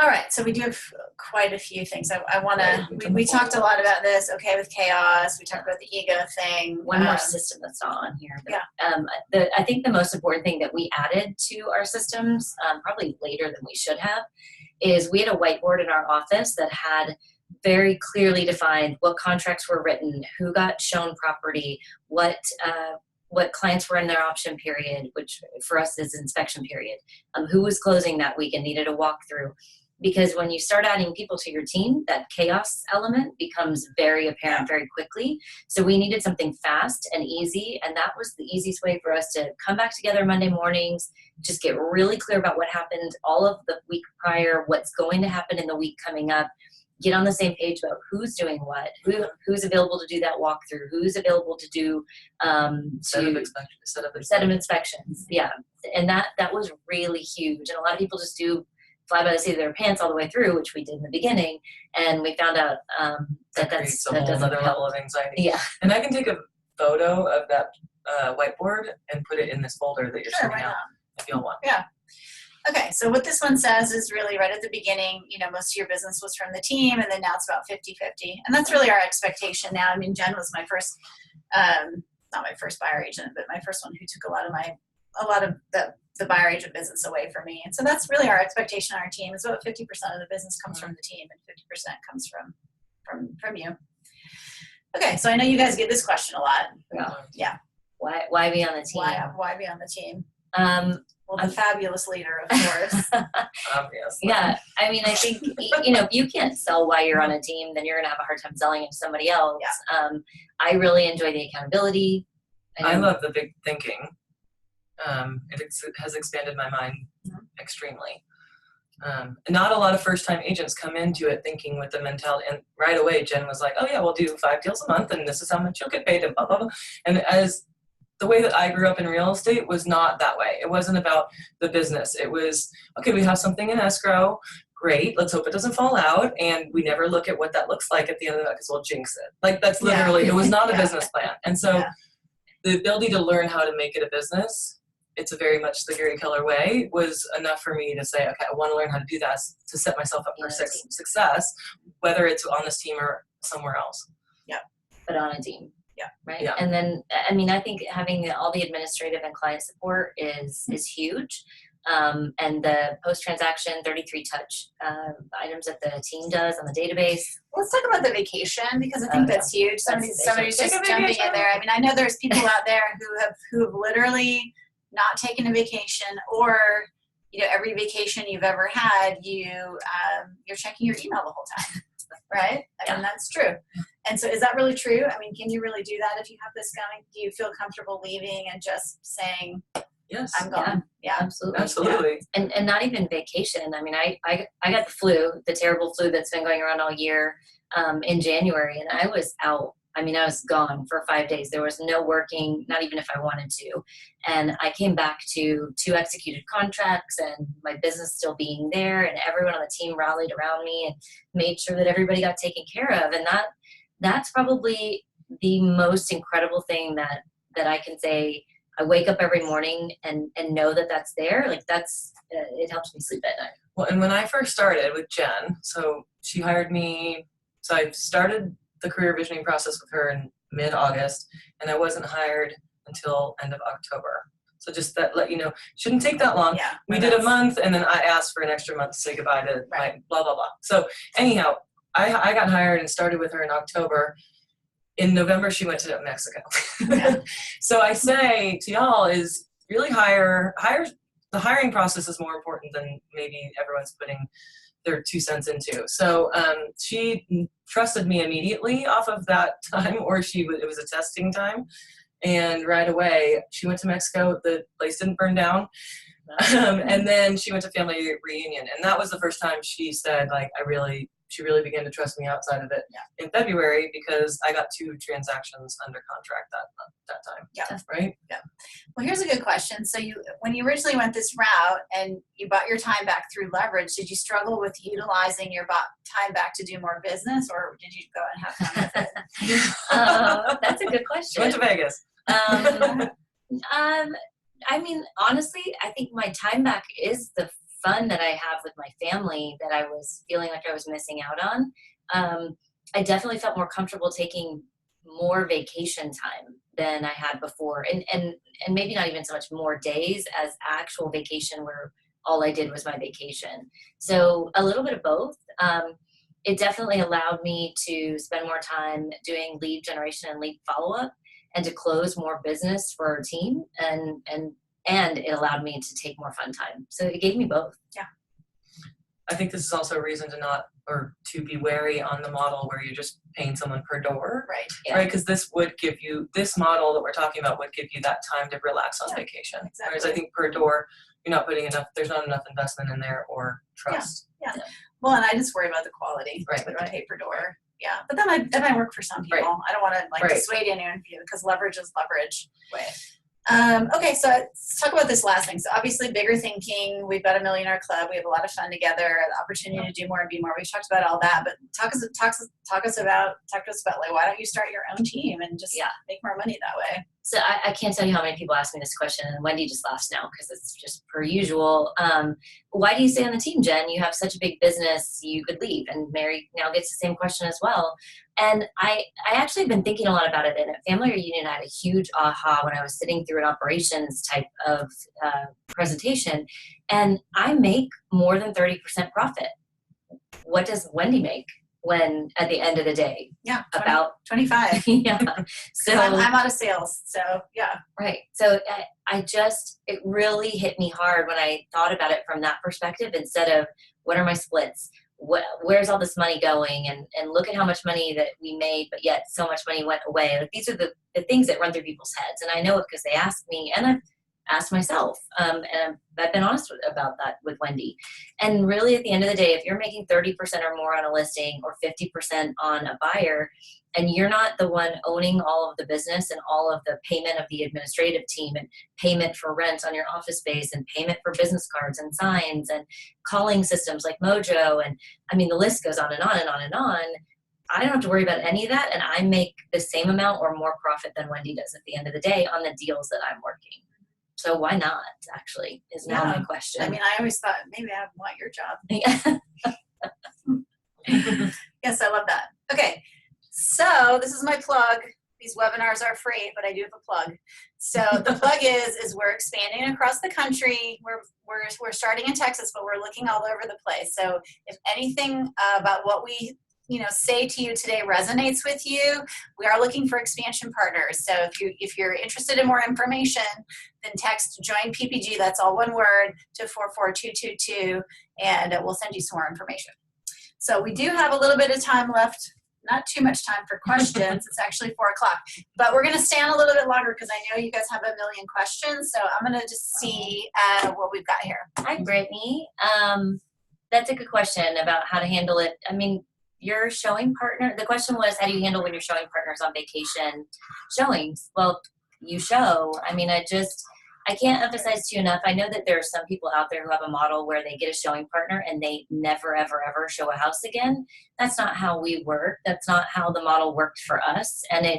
All right. So we do have quite a few things. I want to, we talked a lot about this. Okay with chaos. We talked about the ego thing. One more system that's not on here. But, I think the most important thing that we added to our systems, probably later than we should have, is we had a whiteboard in our office that had very clearly defined what contracts were written, who got shown property, what clients were in their option period, which for us is inspection period, who was closing that week and needed a walkthrough. Because when you start adding people to your team, that chaos element becomes very apparent very quickly. So we needed something fast and easy, and that was the easiest way for us to come back together Monday mornings, just get really clear about what happened all of the week prior, what's going to happen in the week coming up, get on the same page about who's doing what, who's available to do that walkthrough, who's available to do Set of inspections. Yeah, and that was really huge. And a lot of people just do fly by the seat of their pants all the way through, which we did in the beginning, and we found out that creates a that whole doesn't other help. level of anxiety. Yeah, And I can take a photo of that whiteboard and put it in this folder that you're Sure, sending why out not? if you want. Okay, so what this one says is really right at the beginning, most of your business was from the team, and then now it's about 50-50. And that's really our expectation now. I mean, Jen was my first, not my first buyer agent, but my first one who took a lot of the buyer agent business away from me. And so that's really our expectation on our team, is about 50% of the business comes from the team and 50% comes from you. Okay, so I know you guys get this question a lot. Yeah. why be on the team? Why be on the team? Well, the I'm- fabulous leader, of course. Obviously. Yeah, I mean, I think, if you can't sell why you're on a team, then you're going to have a hard time selling it to somebody else. I really enjoy the accountability. I love the big thinking. It has expanded my mind extremely. Not a lot of first-time agents come into it thinking with the mentality, and right away Jen was like, oh yeah, we'll do 5 deals a month and this is how much you'll get paid and blah, blah, blah. And as the way that I grew up in real estate was not that way. It wasn't about the business. It was, okay, we have something in escrow. Great, let's hope it doesn't fall out, and we never look at what that looks like at the end of that because we'll jinx it. Like, that's literally, it was not a business plan. And so the ability to learn how to make it a business, it's a very much the Gary Keller way, was enough for me to say, okay, I want to learn how to do that to set myself up for success, whether it's on this team or somewhere else. But on a team. Yeah. Right. Yeah. And then, I mean, I think having all the administrative and client support is huge. and the post-transaction 33 touch items that the team does on the database. Let's talk about the vacation because I think that's huge. Somebody's just Take a jumping vacation. in there. I mean, I know there's people out there who have literally not taken a vacation, or every vacation you've ever had, you're checking your email the whole time, right? I mean, that's true. And so, is that really true? I mean, can you really do that if you have this going? Do you feel comfortable leaving and just saying, Yes. I'm gone? Yeah. Absolutely. Absolutely. And not even vacation. I mean, I got the flu, the terrible flu that's been going around all year, in January, and I was out. I mean, I was gone for 5 days. There was no working, not even if I wanted to. And I came back to 2 executed contracts and my business still being there, and everyone on the team rallied around me and made sure that everybody got taken care of. And that's probably the most incredible thing that I can say. I wake up every morning and know that that's there. Like it helps me sleep at night. Well, and when I first started with Jen, so she hired me, so I started the career visioning process with her in mid-August, and I wasn't hired until end of October. So just that, let you know, shouldn't take that long. Yeah. We did a month, and then I asked for an extra month to say goodbye to my blah, blah, blah. So anyhow, I got hired and started with her in October. In November, she went to Mexico. Yeah. So I say to y'all is really the hiring process is more important than maybe everyone's putting their 2 cents into. So she trusted me immediately off of that time, or it was a testing time. And right away, she went to Mexico. The place didn't burn down. And then she went to family reunion. And that was the first time she said, like, she really began to trust me outside of it in February, because I got 2 transactions under contract that time. Yeah. Right? Yeah. Well, here's a good question. So when you originally went this route and you bought your time back through leverage, did you struggle with utilizing your time back to do more business, or did you go and have fun with it? That's a good She question. went to Vegas. I mean, honestly, I think my time back is the fun that I have with my family that I was feeling like I was missing out on. I definitely felt more comfortable taking more vacation time than I had before, and maybe not even so much more days as actual vacation where all I did was my vacation. So a little bit of both. It definitely allowed me to spend more time doing lead generation and lead follow-up, and to close more business for our team, and it allowed me to take more fun time. So it gave me both. Yeah. I think this is also a reason to be wary on the model where you're just paying someone per door. Right. Yeah. Right, because this model that we're talking about would give you that time to relax on vacation. Exactly. Whereas I think per door, you're not putting there's not enough investment in there or trust. Yeah. Well, and I just worry about the quality. Right. With the pay per door. Yeah. But that might work for some people. Right. I don't want to Right. dissuade anyone because leverage is leverage. Right. Okay, so let's talk about this last thing. So obviously bigger thinking, we've got a Millionaire Club, we have a lot of fun together, the opportunity to do more and be more. We've talked about all that, but talk to us about like, why don't you start your own team and just make more money that way? So I can't tell you how many people ask me this question, and Wendy just laughs now because it's just per usual. Why do you stay on the team, Jen? You have such a big business, you could leave. And Mary now gets the same question as well. And I actually have been thinking a lot about it. And at Family Reunion, I had a huge aha when I was sitting through an operations type of presentation. And I make more than 30% profit. What does Wendy make when at the end of the day? Yeah, about 25. Yeah. So I'm out of sales. So yeah. Right. So it really hit me hard when I thought about it from that perspective, instead of what are my splits? Where's all this money going? And look at how much money that we made, but yet so much money went away. Like, these are the things that run through people's heads. And I know it because they ask me, and I've asked myself. And I've been honest about that with Wendy. And really, at the end of the day, if you're making 30% or more on a listing, or 50% on a buyer, and you're not the one owning all of the business and all of the payment of the administrative team, and payment for rent on your office space, and payment for business cards and signs and calling systems like Mojo, and I mean, the list goes on and on and on and on. I don't have to worry about any of that, and I make the same amount or more profit than Wendy does at the end of the day on the deals that I'm working. So why not, actually, is now my question. I mean, I always thought maybe I want your job. Yes, I love that. Okay, so this is my plug. these webinars are free, but I do have a plug. So the plug is we're expanding across the country. We're starting in Texas, but we're looking all over the place. So if anything about what we say to you today resonates with you, we are looking for expansion partners. So if you're interested in more information, then text join PPG, that's all one word, to 44222, and we'll send you some more information. So we do have a little bit of time left, not too much time for questions. It's actually 4 o'clock, but we're going to stay on a little bit longer because I know you guys have a million questions. So I'm going to just see what we've got here. Hi, Brittany. That's a good question about how to handle it. I mean, your showing partner, the question was, how do you handle when your showing partner's on vacation showings? Well, you show. I mean, I can't emphasize to you enough. I know that there are some people out there who have a model where they get a showing partner and they never, ever, ever show a house again. That's not how we work. That's not how the model worked for us. And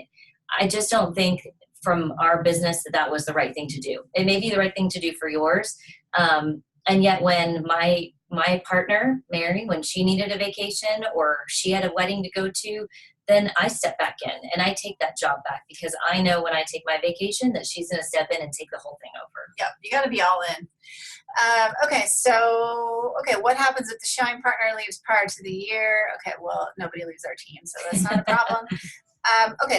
I just don't think from our business that was the right thing to do. It may be the right thing to do for yours. And yet when my partner, Mary, when she needed a vacation or she had a wedding to go to, then I step back in and I take that job back because I know when I take my vacation that she's going to step in and take the whole thing over. Yep, you got to be all in. What happens if the showing partner leaves prior to the year? Okay, well, nobody leaves our team, so that's not a problem.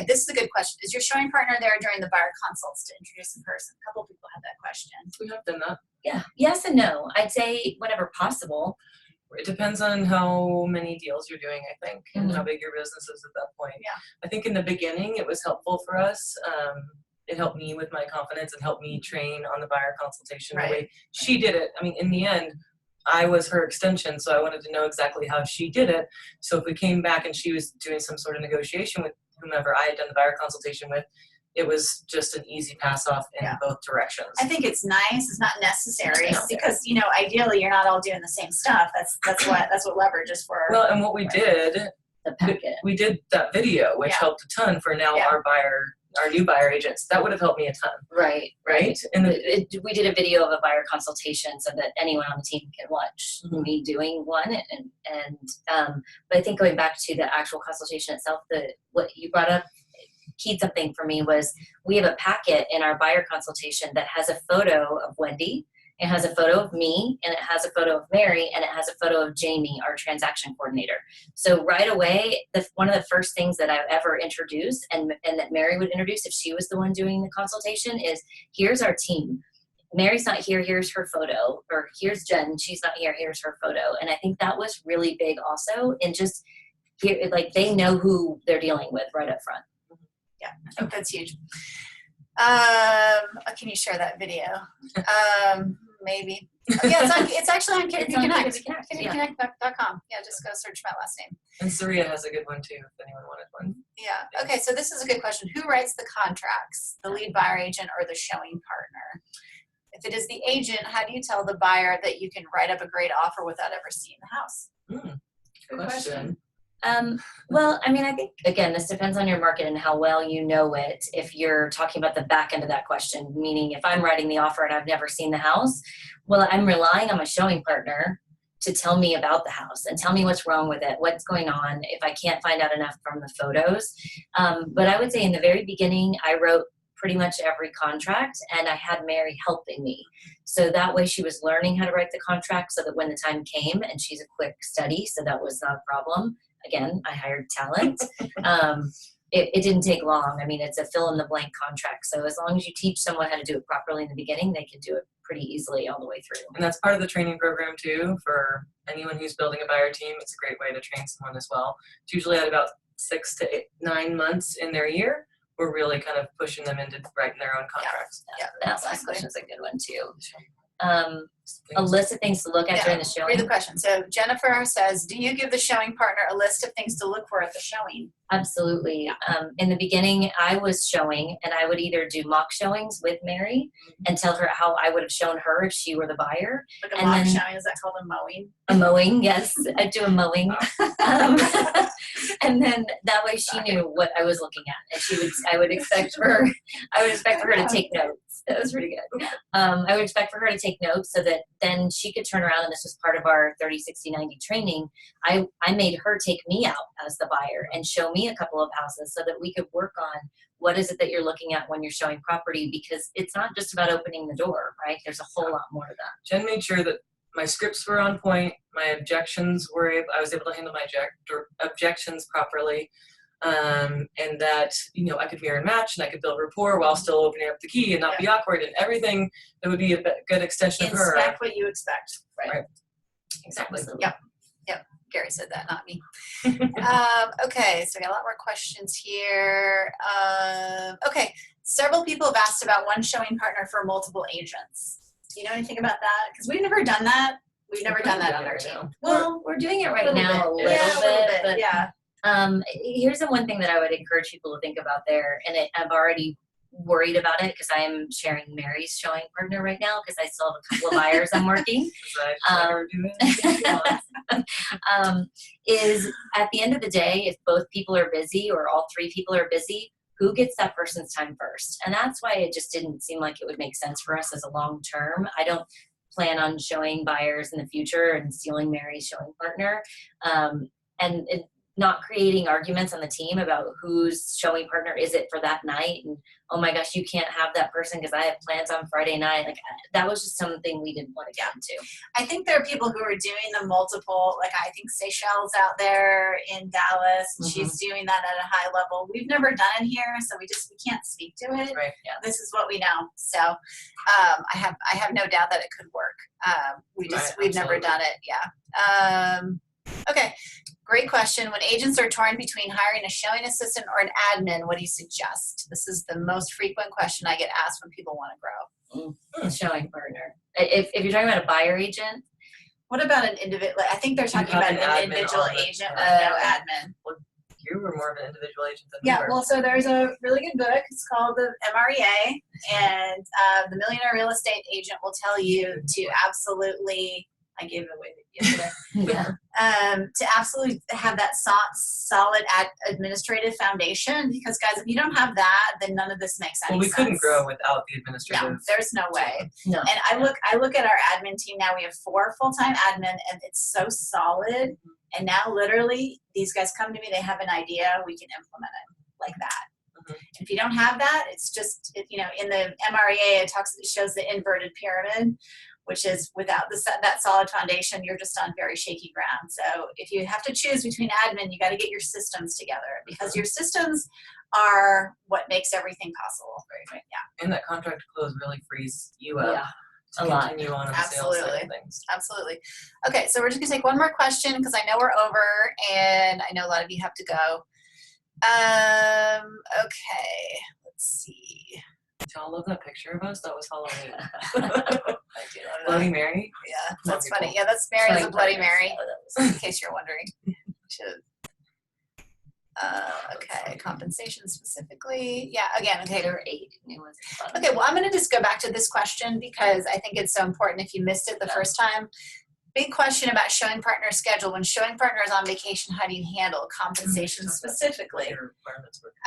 This is a good question. Is your showing partner there during the buyer consults to introduce in person? A couple of people had that question. We have done that. Yeah, yes and no. I'd say whenever possible. It depends on how many deals you're doing, I think, and how big your business is at that point. Yeah. I think in the beginning it was helpful for us. It helped me with my confidence and helped me train on the buyer consultation the way she did it. I mean, in the end, I was her extension, so I wanted to know exactly how she did it. So if we came back and she was doing some sort of negotiation with whomever I had done the buyer consultation with, it was just an easy pass off in both directions. I think it's nice. It's not necessary because ideally you're not all doing the same stuff. That's what leverage is for. Well, and what we did, the packet. We did that video, which helped a ton for now our new buyer agents. That would have helped me a ton. Right. And we did a video of a buyer consultation so that anyone on the team can watch me doing one. But I think going back to the actual consultation itself, what you brought up, keyed something for me was we have a packet in our buyer consultation that has a photo of Wendy, it has a photo of me, and it has a photo of Mary, and it has a photo of Jamie, our transaction coordinator. So right away, one of the first things that I've ever introduced and that Mary would introduce if she was the one doing the consultation is, here's our team. Mary's not here, here's her photo, or here's Jen, she's not here, here's her photo. And I think that was really big also, and just here, like they know who they're dealing with right up front. Yeah, I think that's huge. Can you share that video? Maybe. Yeah, it's actually on Kennedy Connect. KennedyConnect.com. Yeah, just go search my last name. And Saria has a good one too, if anyone wanted one. Yeah. Okay, so this is a good question. Who writes the contracts, the lead buyer agent or the showing partner? If it is the agent, how do you tell the buyer that you can write up a great offer without ever seeing the house? Good question. Well, I mean, I think, again, this depends on your market and how well you know it. If you're talking about the back end of that question, meaning if I'm writing the offer and I've never seen the house, well, I'm relying on my showing partner to tell me about the house and tell me what's wrong with it, what's going on, if I can't find out enough from the photos. But I would say in the very beginning, I wrote pretty much every contract and I had Mary helping me. So that way she was learning how to write the contract so that when the time came, and she's a quick study, so that was not a problem. Again, I hired talent. It didn't take long. I mean, it's a fill in the blank contract. So as long as you teach someone how to do it properly in the beginning, they can do it pretty easily all the way through. And that's part of the training program too, for anyone who's building a buyer team. It's a great way to train someone as well. It's usually at about 6 to 9 months in their year. We're really kind of pushing them into writing their own contracts. Yeah, that last question is a good one too. A list of things to look at during the showing. Read the question. So Jennifer says, do you give the showing partner a list of things to look for at the showing? Absolutely. In the beginning, I was showing, and I would either do mock showings with Mary and tell her how I would have shown her if she were the buyer. Like a mock showing, is that called a mowing? A mowing, yes. I do a mowing. And then that way she knew what I was looking at, and I would expect her to take notes. That was pretty good. I would expect for her to take notes so that then she could turn around, and this was part of our 30, 60, 90 training. I made her take me out as the buyer and show me a couple of houses so that we could work on what is it that you're looking at when you're showing property? Because it's not just about opening the door, right? There's a whole lot more to that. Jen made sure that my scripts were on point, my objections were, I was able to handle my objections properly, and that, I could mirror and match and I could build rapport while still opening up the key and not be awkward, and everything that would be a good extension of her. Inspect what you expect. Right. Exactly. Yep. Gary said that, not me. Okay, so we got a lot more questions here. Okay, several people have asked about one showing partner for multiple agents. Do you know anything about that? Because we've never done that. We've never done that on our team. Well, we're doing it right now a little bit, but yeah. Here's the one thing that I would encourage people to think about there, and I've already worried about it because I am sharing Mary's showing partner right now because I still have a couple of buyers I'm working. Is at the end of the day, if both people are busy or all three people are busy, who gets that person's time first? And that's why it just didn't seem like it would make sense for us as a long term. I don't plan on showing buyers in the future and stealing Mary's showing partner. And not creating arguments on the team about whose showing partner is it for that night, and oh my gosh, you can't have that person because I have plans on Friday night. Like, that was just something we didn't want to get into. I think there are people who are doing the multiple, like I think Seychelles out there in Dallas, and she's doing that at a high level. We've never done it here, so we can't speak to it. Right. Yeah. This is what we know. So I have no doubt that it could work. We've never done it. Yeah. Okay. Great question. When agents are torn between hiring a showing assistant or an admin, what do you suggest? This is the most frequent question I get asked when people want to grow. Showing partner. If you're talking about a buyer agent. What about an individual? I think they're talking about an individual agent with no admin. Well, you were more of an individual agent than Yeah, we were. well, so there's a really good book. It's called the MREA, and the Millionaire Real Estate Agent will tell you to absolutely, I gave it away yesterday. Yeah. To absolutely have that solid administrative foundation, because guys, if you don't have that, then none of this makes any sense. Well, we couldn't grow without the administrative. No, there's no way. No. And I look at our admin team now. We have 4 full-time admin, and it's so solid. And now, literally, these guys come to me. They have an idea. We can implement it like that. If you don't have that, it's just in the MREA it shows the inverted pyramid, which is without that solid foundation, you're just on very shaky ground. So if you have to choose between admin, you got to get your systems together, because your systems are what makes everything possible. Right? Yeah. And that contract close really frees you up to a lot. continue on the sales side of things. Absolutely. Okay, so we're just gonna take one more question because I know we're over, and I know a lot of you have to go. Okay, let's see. Did y'all love that picture of us? That was Halloween. I do love Bloody that. Mary? Yeah, that's Bloody funny. Yeah, that's Mary as a Bloody Mary, So in case you're wondering. Okay, compensation specifically. Yeah, again, okay. there were 8 new ones. Okay, well, I'm going to just go back to this question because I think it's so important if you missed it the first time. Big question about showing partner schedule. When showing partner is on vacation, how do you handle compensation specifically?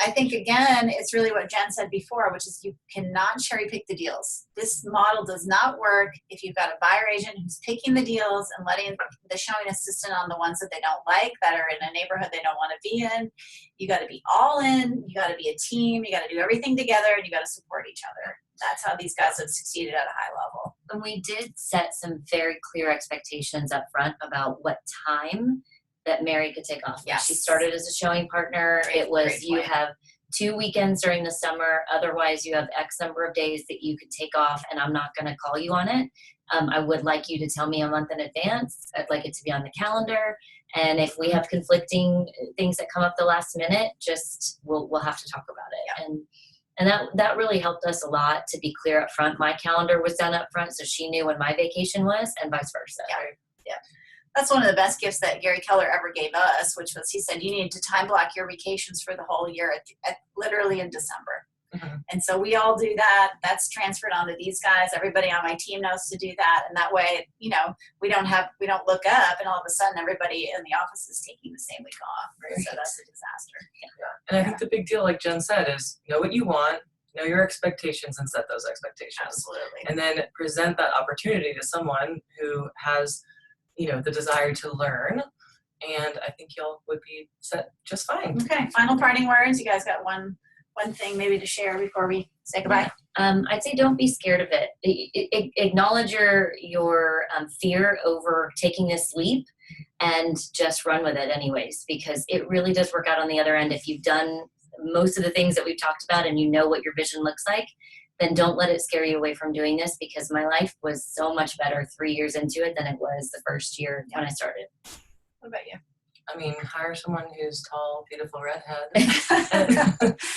I think, again, it's really what Jen said before, which is you cannot cherry pick the deals. This model does not work if you've got a buyer agent who's picking the deals and letting the showing assistant on the ones that they don't like, that are in a neighborhood they don't want to be in. You got to be all in. You got to be a team. You got to do everything together, and you got to support each other. That's how these guys have succeeded at a high level. And we did set some very clear expectations up front about what time that Mary could take off. Yes. She started as a showing partner. It was great you point. have 2 weekends during the summer. Otherwise, you have X number of days that you could take off, and I'm not going to call you on it. I would like you to tell me a month in advance. I'd like it to be on the calendar. And if we have conflicting things that come up the last minute, just we'll have to talk about it. Yeah. And that really helped us a lot to be clear up front. My calendar was done up front, so she knew when my vacation was, and vice versa. Yeah. That's one of the best gifts that Gary Keller ever gave us, which was he said, you need to time block your vacations for the whole year at literally in December. And so we all do that. That's transferred onto these guys. Everybody on my team knows to do that. And that way, we don't look up and all of a sudden everybody in the office is taking the same week off. Right? So that's a disaster. And I think the big deal, like Jen said, is know what you want, know your expectations, and set those expectations. Absolutely. And then present that opportunity to someone who has, the desire to learn. And I think y'all would be set just fine. Okay, final parting words. You guys got one one thing maybe to share before we say goodbye? I'd say don't be scared of it. Acknowledge your fear over taking this leap and just run with it anyways, because it really does work out on the other end. If you've done most of the things that we've talked about and you know what your vision looks like, then don't let it scare you away from doing this, because my life was so much better 3 years into it than it was the first year when I started. What about you? I mean, hire someone who's tall, beautiful redhead.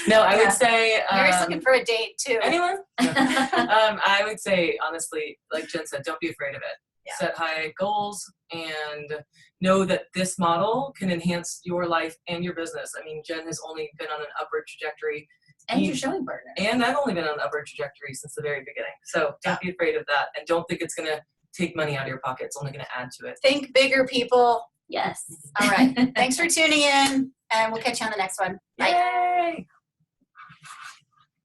No, I would say Mary's looking for a date too. anyone. No. I would say honestly, like Jen said, don't be afraid of it. Yeah. Set high goals and know that this model can enhance your life and your business. I mean, Jen has only been on an upward trajectory. And your showing partner. And I've only been on an upward trajectory since the very beginning. So don't be afraid of that, and don't think it's going to take money out of your pocket. It's only going to add to it. Think bigger, people. Yes. All right. Thanks for tuning in, and we'll catch you on the next one. Bye. Yay!